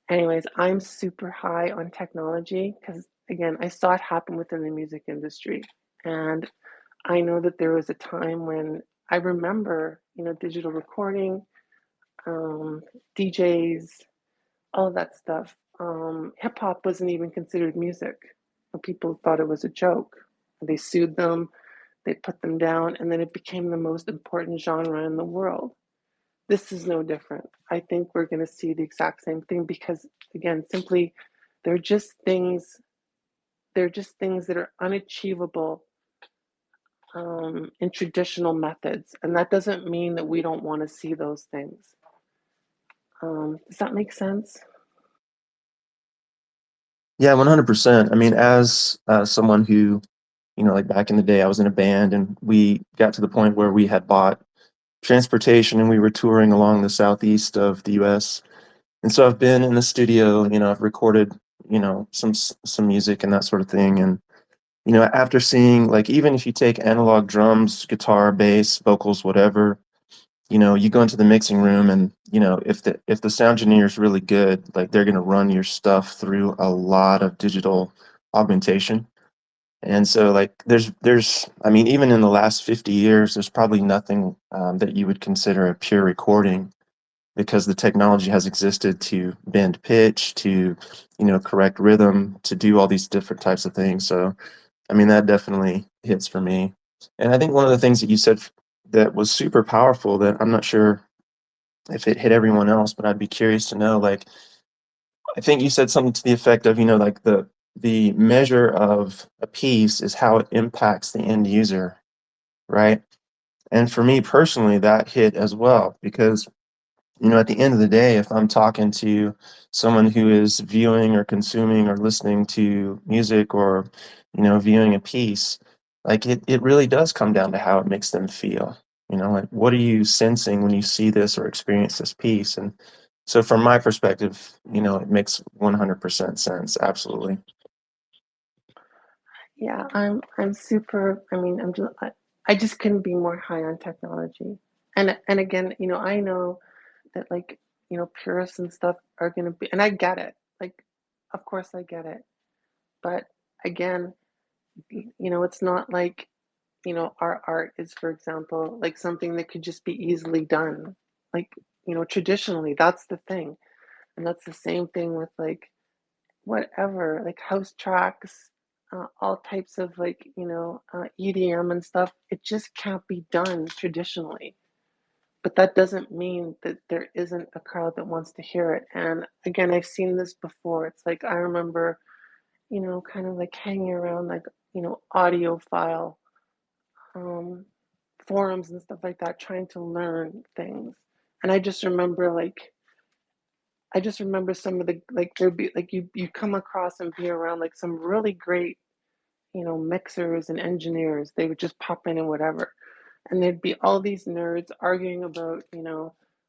anyways, I'm super high on technology because, again, I saw it happen within the music industry. And I know that there was a time when I remember, digital recording, um, DJs, all of that stuff. Hip hop wasn't even considered music. People thought it was a joke. They sued them, they put them down, and then it became the most important genre in the world. This is no different. I think we're going to see the exact same thing because, again, simply they're just things. They're just things that are unachievable in traditional methods, and that doesn't mean that we don't want to see those things. Does that make sense? Yeah, 100%. I mean, as someone who, like back in the day, I was in a band and we got to the point where we had bought transportation and we were touring along the southeast of the US. And so I've been in the studio, I've recorded, some music and that sort of thing. And, after seeing, like, even if you take analog drums, guitar, bass, vocals, whatever, you go into the mixing room and, if the sound engineer is really good, like they're going to run your stuff through a lot of digital augmentation. And so like I mean, even in the last 50 years, there's probably nothing that you would consider a pure recording because the technology has existed to bend pitch, to, correct rhythm, to do all these different types of things. So, I mean, that definitely hits for me. And I think one of the things that you said that was super powerful that I'm not sure if it hit everyone else, but I'd be curious to know, like, I think you said something to the effect of, like the measure of a piece is how it impacts the end user, right? And for me personally, that hit as well because, at the end of the day, if I'm talking to someone who is viewing or consuming or listening to music or, viewing a piece, like it really does come down to how it makes them feel. Like what are you sensing when you see this or experience this piece? And so from my perspective, it makes 100% sense. Absolutely. Yeah, I'm super. I mean, I just couldn't be more high on technology. And again, I know that like, purists and stuff are gonna be, and I get it. Like, of course I get it. But again, it's not like our art is, for example, like something that could just be easily done, like, traditionally. That's the thing. And that's the same thing with like whatever, like house tracks, all types of like, EDM and stuff. It just can't be done traditionally. But that doesn't mean that there isn't a crowd that wants to hear it. And again, I've seen this before. It's like I remember, kind of like hanging around like, audiophile um, forums and stuff like that, trying to learn things. And I just remember some of the like there'd be like you come across and be around like some really great, mixers and engineers. They would just pop in and whatever. And there'd be all these nerds arguing about,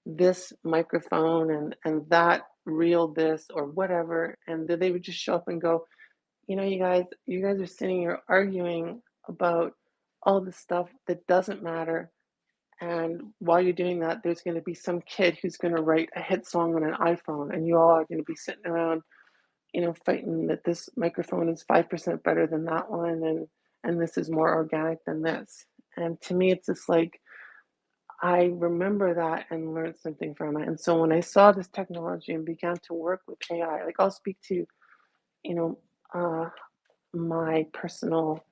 this microphone and that real this or whatever. And then they would just show up and go, you guys are sitting here arguing about all this stuff that doesn't matter. And while you're doing that, there's going to be some kid who's going to write a hit song on an iPhone, and you all are going to be sitting around, fighting that this microphone is 5% better than that one, and this is more organic than this. And to me, it's just like I remember that and learned something from it. And so when I saw this technology and began to work with AI, like I'll speak to, you know, uh, my personal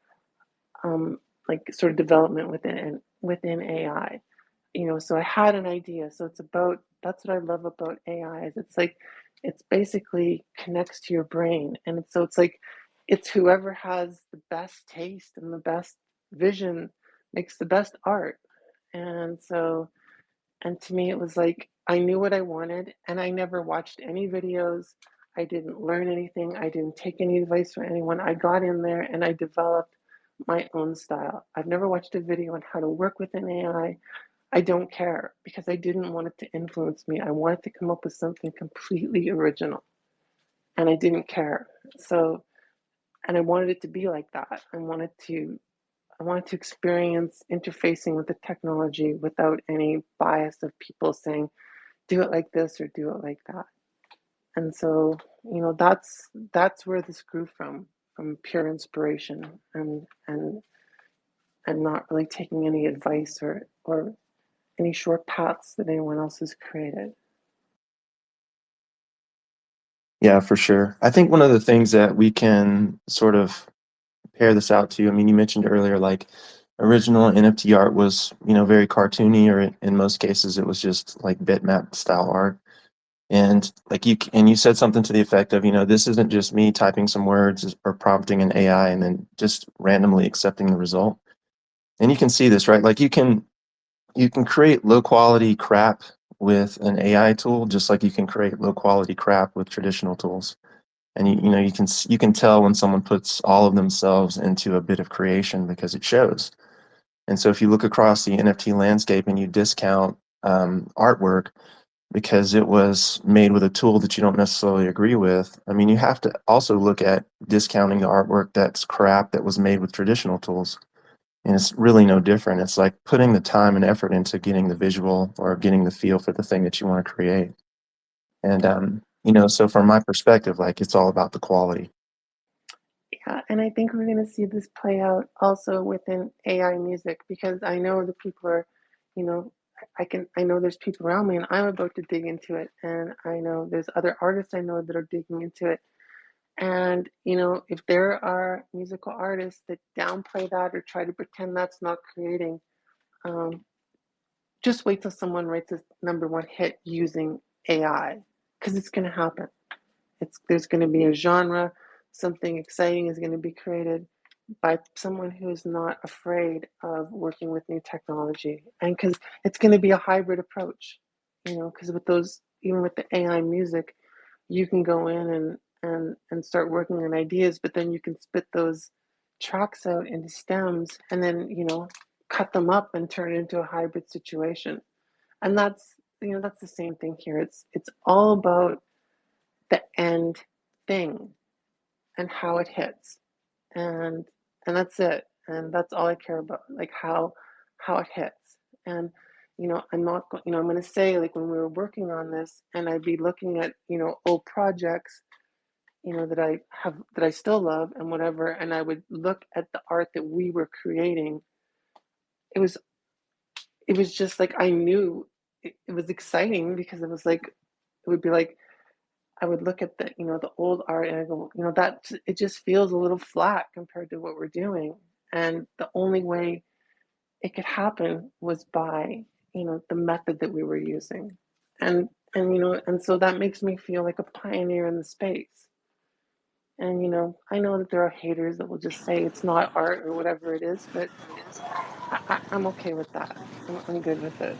like sort of development within AI. So I had an idea. So that's what I love about AI is it's like it's basically connects to your brain. And it's like it's whoever has the best taste and the best vision makes the best art. And so and to me, it was like I knew what I wanted, and I never watched any videos. I didn't learn anything. I didn't take any advice from anyone. I got in there and I developed my own style. I've never watched a video on how to work with an AI. I don't care because I didn't want it to influence me. I wanted to come up with something completely original, and I didn't care. So, and I wanted it to be like that. I wanted to experience interfacing with the technology without any bias of people saying, do it like this or do it like that. And so, that's where this grew from pure inspiration and not really taking any advice or any short paths that anyone else has created. Yeah, for sure. I think one of the things that we can sort of pair this out to, I mean, you mentioned earlier, like original NFT art was, very cartoony, or in most cases, it was just like bitmap style art. And like you said something to the effect of, this isn't just me typing some words or prompting an AI and then just randomly accepting the result. And you can see this, right? Like you can create low quality crap with an AI tool, just like you can create low quality crap with traditional tools. And you can tell when someone puts all of themselves into a bit of creation because it shows. And so if you look across the NFT landscape and you discount artwork because it was made with a tool that you don't necessarily agree with, I mean, you have to also look at discounting the artwork that's crap that was made with traditional tools. And it's really no different. It's like putting the time and effort into getting the visual or getting the feel for the thing that you want to create. And so from my perspective, like it's all about the quality. Yeah, and I think we're going to see this play out also within AI music because I know the people are, you know, I know there's people around me and I'm about to dig into it. And I know there's other artists I know that are digging into it. And, if there are musical artists that downplay that or try to pretend that's not creating, um, just wait till someone writes a number one hit using AI because it's going to happen. There's going to be a genre, something exciting is going to be created by someone who is not afraid of working with new technology, and because it's going to be a hybrid approach, because with those, even with the AI music, you can go in and start working on ideas, but then you can spit those tracks out into stems, and then cut them up and turn it into a hybrid situation. And that's the same thing here. It's all about the end thing and how it hits, and that's it, and that's all I care about, like how it hits. And I'm not I'm going to say, like, when we were working on this and I'd be looking at old projects that I still love and whatever, and I would look at the art that we were creating it was it was just like I knew it was exciting because it was like it would be like I would look at the the old art and I go, that it just feels a little flat compared to what we're doing. And the only way it could happen was by the method that we were using, and so that makes me feel like a pioneer in the space. And I know that there are haters that will just say it's not art or whatever it is, but I'm okay with that. I'm good with it.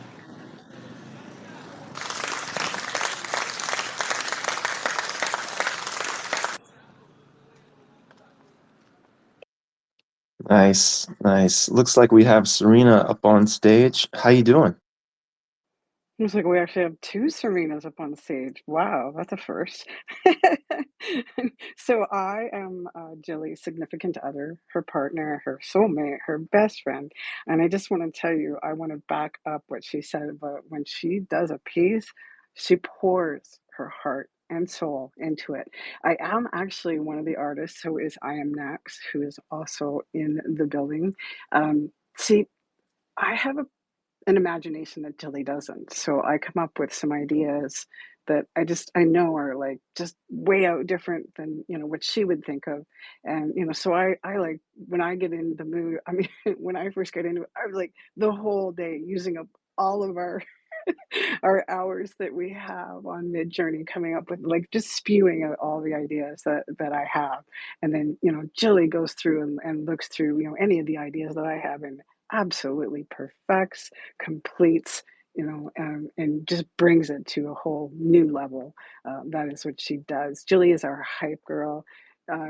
Nice, nice. Looks like we have Serena up on stage. How you doing? Looks like we actually have two Serenas up on stage. Wow, that's a first. So I am Jilly's significant other, her partner, her soulmate, her best friend. And I just want to tell you, I want to back up what she said about when she does a piece, she pours her heart and soul into it. I am actually one of the artists who is I am next, who is also in the building. See, I have an imagination that Jilly doesn't. So I come up with some ideas that I know are like just way out different than what she would think of. And so I like when I get in the mood, I mean when I first get into it, I was like the whole day using up all of our our hours that we have on mid journey coming up with like just spewing out all the ideas that I have. And then Jilly goes through and looks through any of the ideas that I have and absolutely perfects, completes, and just brings it to a whole new level. That is what she does. Jilly is our hype girl.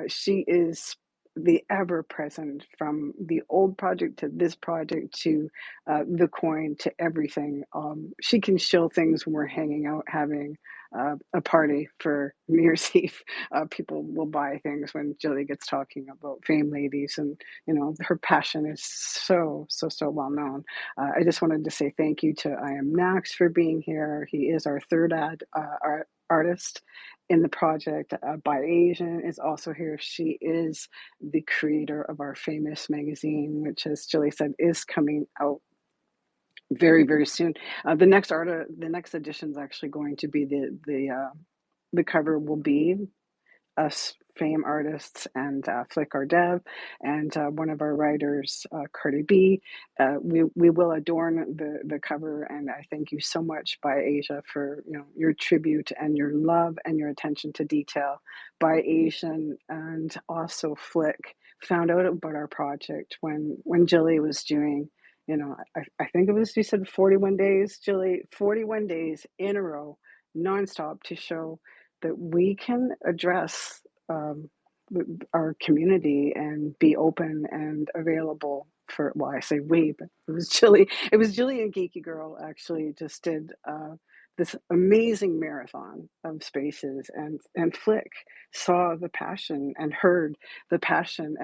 She is the ever present from the old project to this project to the coin to everything. She can show things when we're hanging out having a party for New Year's Eve. People will buy things when Jilly gets talking about fame ladies, and her passion is so well known. I just wanted to say thank you to I Am Max for being here. He is our third artist in the project. By Asian is also here. She is the creator of our famous magazine, which, as Jilly said, is coming out very soon. The next edition is actually going to be the cover will be us fame artists and Flick our dev and one of our writers, Cardi B. We will adorn the cover, and I thank you so much, by Asia, for your tribute and your love and your attention to detail. By Asian and also Flick found out about our project when Jilly was doing. I think it was, you said 41 days, Jilly, 41 days in a row, nonstop, to show that we can address um, our community and be open and available for. Well, I say we, but it was Jilly and Geeky Girl actually just did this amazing marathon of spaces, and Flick saw the passion and heard the passion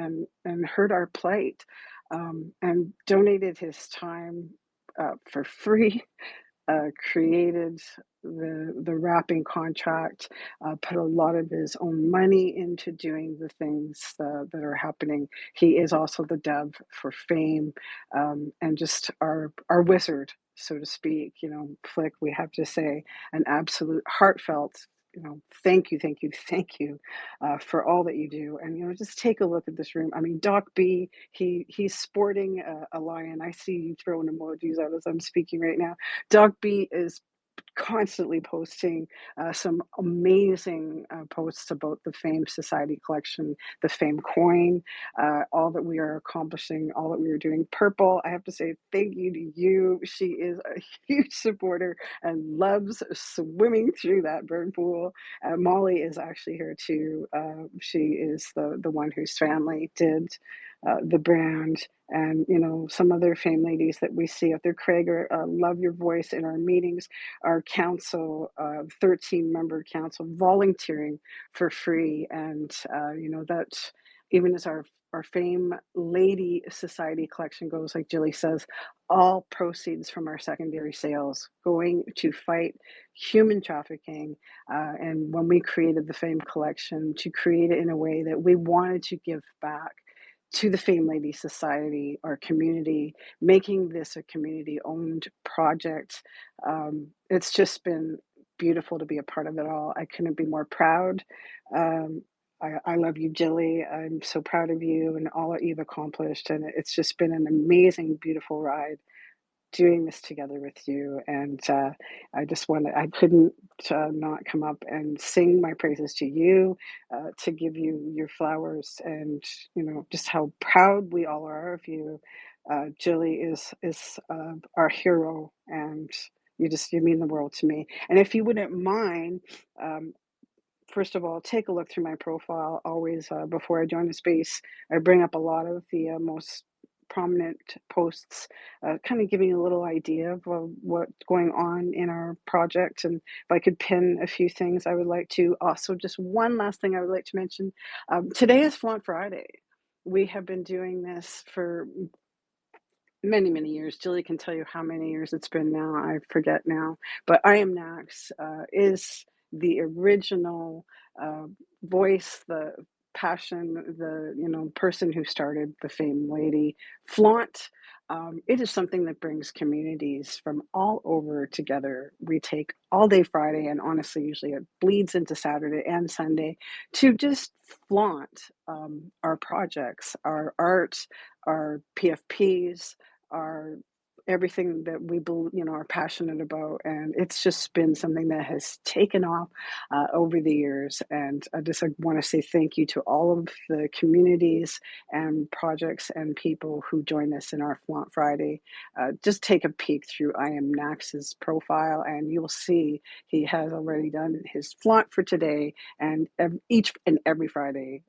and heard our plight, and donated his time for free, created the wrapping contract, put a lot of his own money into doing the things that are happening. He is also the dev for Fame, and just our wizard, so to speak. Flick, we have to say an absolute heartfelt. Thank you, for all that you do. And just take a look at this room. I mean, Doc B, he's sporting a lion. I see you throwing emojis out as I'm speaking right now. Doc B is constantly posting some amazing posts about the Fame Society collection, the Fame coin, all that we are accomplishing, all that we are doing. Purple, I have to say thank you to you. She is a huge supporter and loves swimming through that bird pool. Molly is actually here too. She is the one whose family did the brand, and some other Fame ladies that we see out there. Craig, love your voice in our meetings. Our council, 13-member council, volunteering for free, and that even as our Fame Lady Society collection goes, like Jilly says, all proceeds from our secondary sales going to fight human trafficking. And when we created the Fame collection, to create it in a way that we wanted to give back to the Fame Lady Society, our community, making this a community-owned project. It's just been beautiful to be a part of it all. I couldn't be more proud. Um, I love you, Jilly. I'm so proud of you and all that you've accomplished, and it's just been an amazing, beautiful ride doing this together with you. And I couldn't not come up and sing my praises to you, to give you your flowers, and just how proud we all are of you. Jilly is our hero, and you mean the world to me. And if you wouldn't mind, um, first of all, take a look through my profile. Always, before I join the space, I bring up a lot of the most prominent posts, kind of giving a little idea of what's going on in our project. And if I could pin a few things, I would like to. Also, just one last thing I would like to mention. Today is Flaunt Friday. We have been doing this for many, many years. Jilly can tell you how many years it's been now. I forget now. But I Am Nax is the original uh, voice, the passion, the person who started the Fame Lady Flaunt. It is something that brings communities from all over together. We take all day Friday, and honestly, usually it bleeds into Saturday and Sunday to just flaunt our projects, our art, our PFPs, our everything that we are passionate about. And it's just been something that has taken off over the years. And I want to say thank you to all of the communities and projects and people who join us in our Flaunt Friday. Just take a peek through I Am Nax's profile, and you'll see he has already done his flaunt for today, and each and every Friday,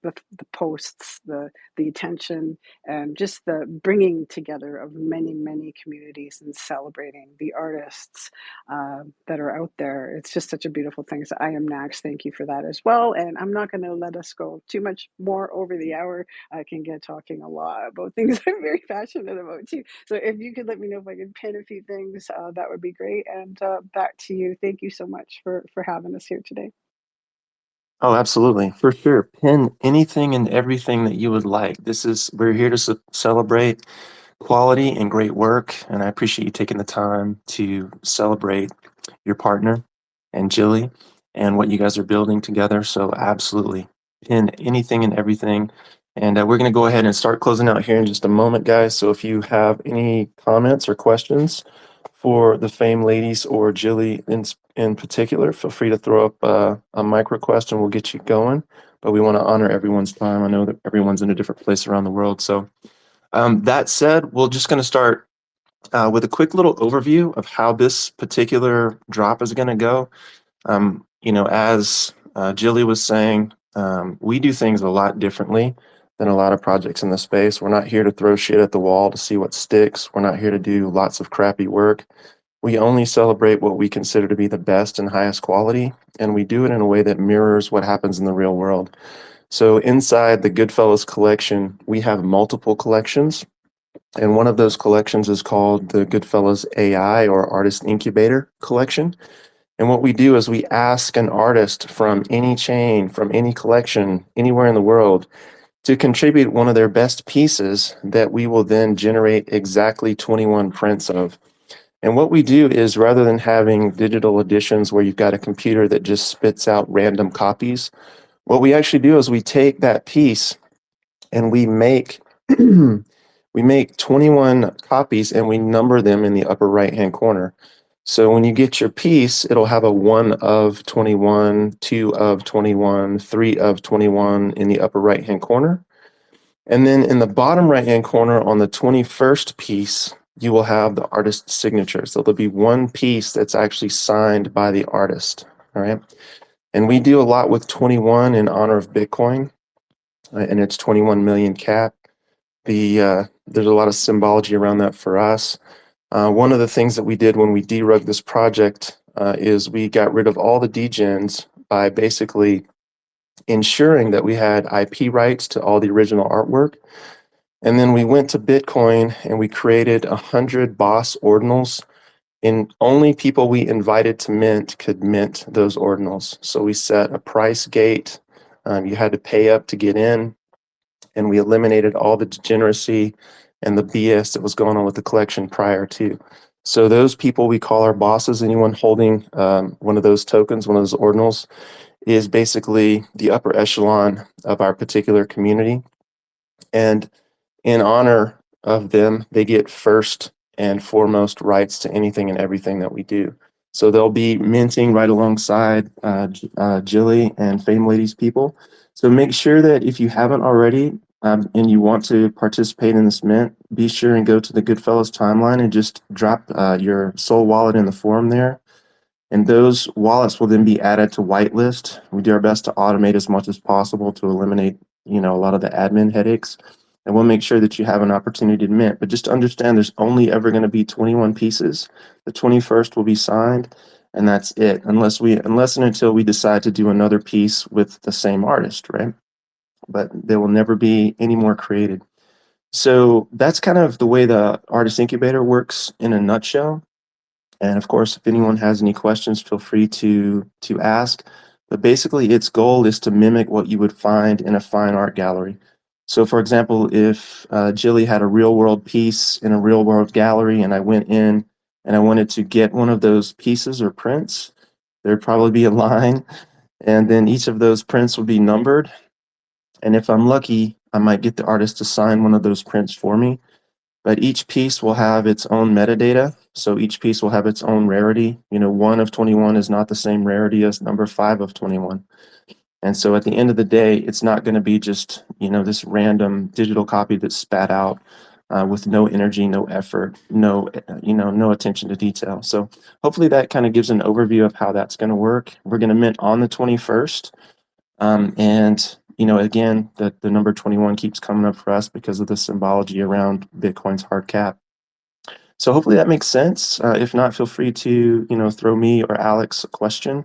the posts, the attention, and just the bringing together of many, many communities and celebrating the artists that are out there. It's just such a beautiful thing. So I Am Nax, thank you for that as well. And I'm not going to let us go too much more over the hour. I can get talking a lot about things I'm very passionate about too. So if you could let me know if I could pin a few things, that would be great. And back to you. Thank you so much for having us here today. Oh, absolutely. For sure. Pin anything and everything that you would like. We're here to celebrate quality and great work. And I appreciate you taking the time to celebrate your partner and Jilly and what you guys are building together. So absolutely pin anything and everything. And we're going to go ahead and start closing out here in just a moment, guys. So if you have any comments or questions for the Fame Ladies or Jilly in particular, feel free to throw up a mic request and we'll get you going. But we want to honor everyone's time. I know that everyone's in a different place around the world. So that said, we're just going to start with a quick little overview of how this particular drop is going to go. As Jilly was saying, we do things a lot differently than a lot of projects in the space. We're not here to throw shit at the wall to see what sticks. We're not here to do lots of crappy work. We only celebrate what we consider to be the best and highest quality, and we do it in a way that mirrors what happens in the real world. So inside the Goodfellas collection, we have multiple collections, and one of those collections is called the Goodfellas AI, or Artist Incubator collection. And what we do is we ask an artist from any chain, from any collection, anywhere in the world, to contribute one of their best pieces that we will then generate exactly 21 prints of. And what we do is, rather than having digital editions where you've got a computer that just spits out random copies, what we actually do is we take that piece and we make we make 21 copies and we number them in the upper right hand corner. So when you get your piece, it'll have a 1 of 21, 2 of 21, 3 of 21 in the upper right hand corner. And then in the bottom right hand corner on the 21st piece, you will have the artist's signature. So there'll be one piece that's actually signed by the artist. All right. And we do a lot with 21 in honor of Bitcoin, and its 21 million cap. There's a lot of symbology around that for us. One of the things that we did when we derugged this project is we got rid of all the degens by basically ensuring that we had IP rights to all the original artwork. And then we went to Bitcoin and we created 100 boss ordinals, and only people we invited to mint could mint those ordinals. So we set a price gate. You had to pay up to get in. and we eliminated all the degeneracy and the BS that was going on with the collection prior to. So those people we call our bosses. Anyone holding one of those tokens, one of those ordinals, is basically the upper echelon of our particular community. And in honor of them, they get first and foremost rights to anything and everything that we do. So they'll be minting right alongside Jilly and Fame Ladies people. So make sure that if you haven't already and you want to participate in this mint, be sure and go to the Goodfellas timeline and just drop your soul wallet in the forum there. And those wallets will then be added to whitelist. We do our best to automate as much as possible to eliminate, a lot of the admin headaches. And we'll make sure that you have an opportunity to mint. But just understand there's only ever going to be 21 pieces. The 21st will be signed, and that's it. Unless and until we decide to do another piece with the same artist, right? But there will never be any more created. So that's kind of the way the Artist Incubator works in a nutshell. And of course, if anyone has any questions, feel free to ask. But basically, its goal is to mimic what you would find in a fine art gallery. So, for example, if Jilly had a real world piece in a real world gallery, and I went in and I wanted to get one of those pieces or prints, there'd probably be a line, and then each of those prints would be numbered. And if I'm lucky, I might get the artist to sign one of those prints for me. But each piece will have its own metadata. So each piece will have its own rarity. 1 of 21 is not the same rarity as number 5 of 21. And so at the end of the day, it's not going to be just, this random digital copy that's spat out with no energy, no effort, no attention to detail. So hopefully that kind of gives an overview of how that's going to work. We're going to mint on the 21st. And again, the number 21 keeps coming up for us because of the symbology around Bitcoin's hard cap. So hopefully that makes sense. If not, feel free to throw me or Alex a question.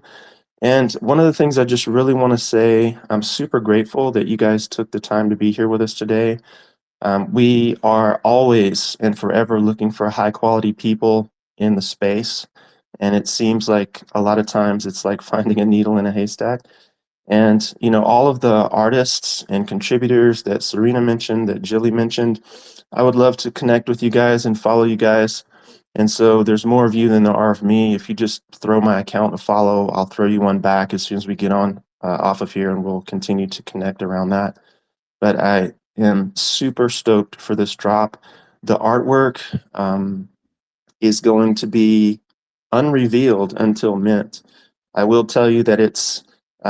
And one of the things I just really want to say, I'm super grateful that you guys took the time to be here with us today. We are always and forever looking for high quality people in the space. And it seems like a lot of times it's like finding a needle in a haystack. And all of the artists and contributors that Serena mentioned, that Jilly mentioned, I would love to connect with you guys and follow you guys. And so there's more of you than there are of me. If you just throw my account a follow, I'll throw you one back as soon as we get on off of here, and we'll continue to connect around that. But I am super stoked for this drop. The artwork is going to be unrevealed until mint. I will tell you that it's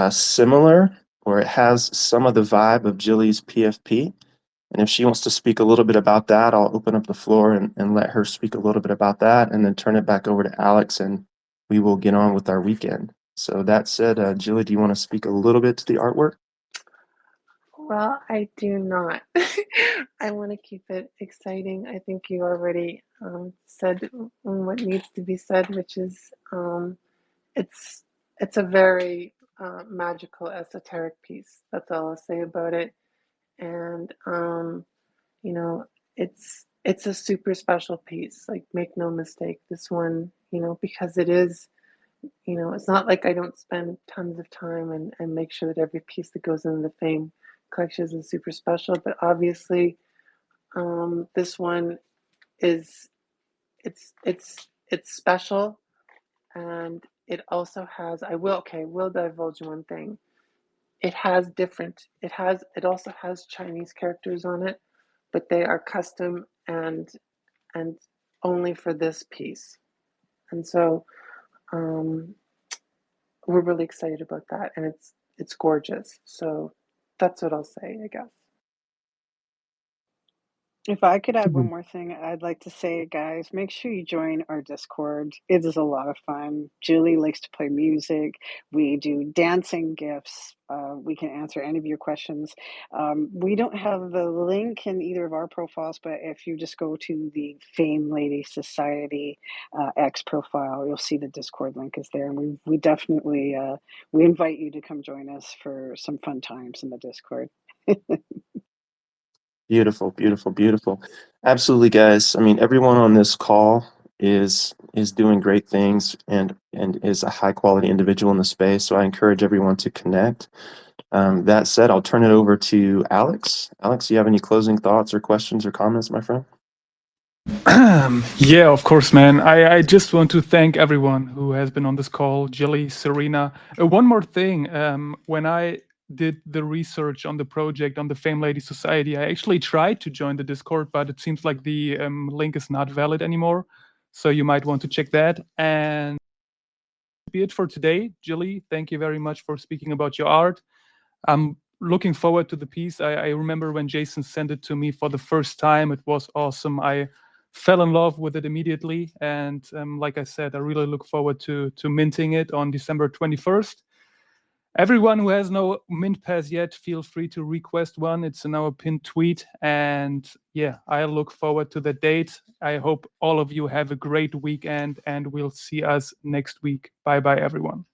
similar, or it has some of the vibe of Jilly's PFP. And if she wants to speak a little bit about that, I'll open up the floor and let her speak a little bit about that, and then turn it back over to Alex, and we will get on with our weekend. So that said, Jilly, do you want to speak a little bit to the artwork? Well, I do not. I want to keep it exciting. I think you already said what needs to be said, which is it's it's a very magical, esoteric piece. That's all I'll say about it. And you know, it's a super special piece. Like, make no mistake, this one, because it is, it's not like I don't spend tons of time and make sure that every piece that goes in the Fame collection is super special. But obviously, this one is it's special, and it also has. Will divulge one thing. It also has Chinese characters on it, but they are custom and only for this piece. And so um, we're really excited about that, and it's gorgeous. So that's what I'll say, I guess. If I could add one more thing, I'd like to say, guys, make sure you join our Discord. It is a lot of fun. Julie likes to play music. We do dancing gifts. We can answer any of your questions. We don't have the link in either of our profiles, but if you just go to the Fame Lady Society X profile, you'll see the Discord link is there. And we definitely we invite you to come join us for some fun times in the Discord. Beautiful, beautiful, beautiful. Absolutely, guys. I mean, everyone on this call is doing great things and is a high quality individual in the space. So I encourage everyone to connect. That said, I'll turn it over to Alex. Alex, do you have any closing thoughts or questions or comments, my friend? Yeah, of course, man. I just want to thank everyone who has been on this call, Jilly, Serena. One more thing. When I did the research on the project on the Fame Lady Society, I actually tried to join the Discord, but it seems like the link is not valid anymore. So you might want to check that. And be it for today. Jilly, thank you very much for speaking about your art. I'm looking forward to the piece. I remember when Jason sent it to me for the first time. It was awesome. I fell in love with it immediately. And like I said, I really look forward to minting it on December 21st. Everyone who has no mint pass yet, feel free to request one. It's in our pinned tweet. And yeah, I look forward to the date. I hope all of you have a great weekend and we'll see us next week. Bye bye, everyone.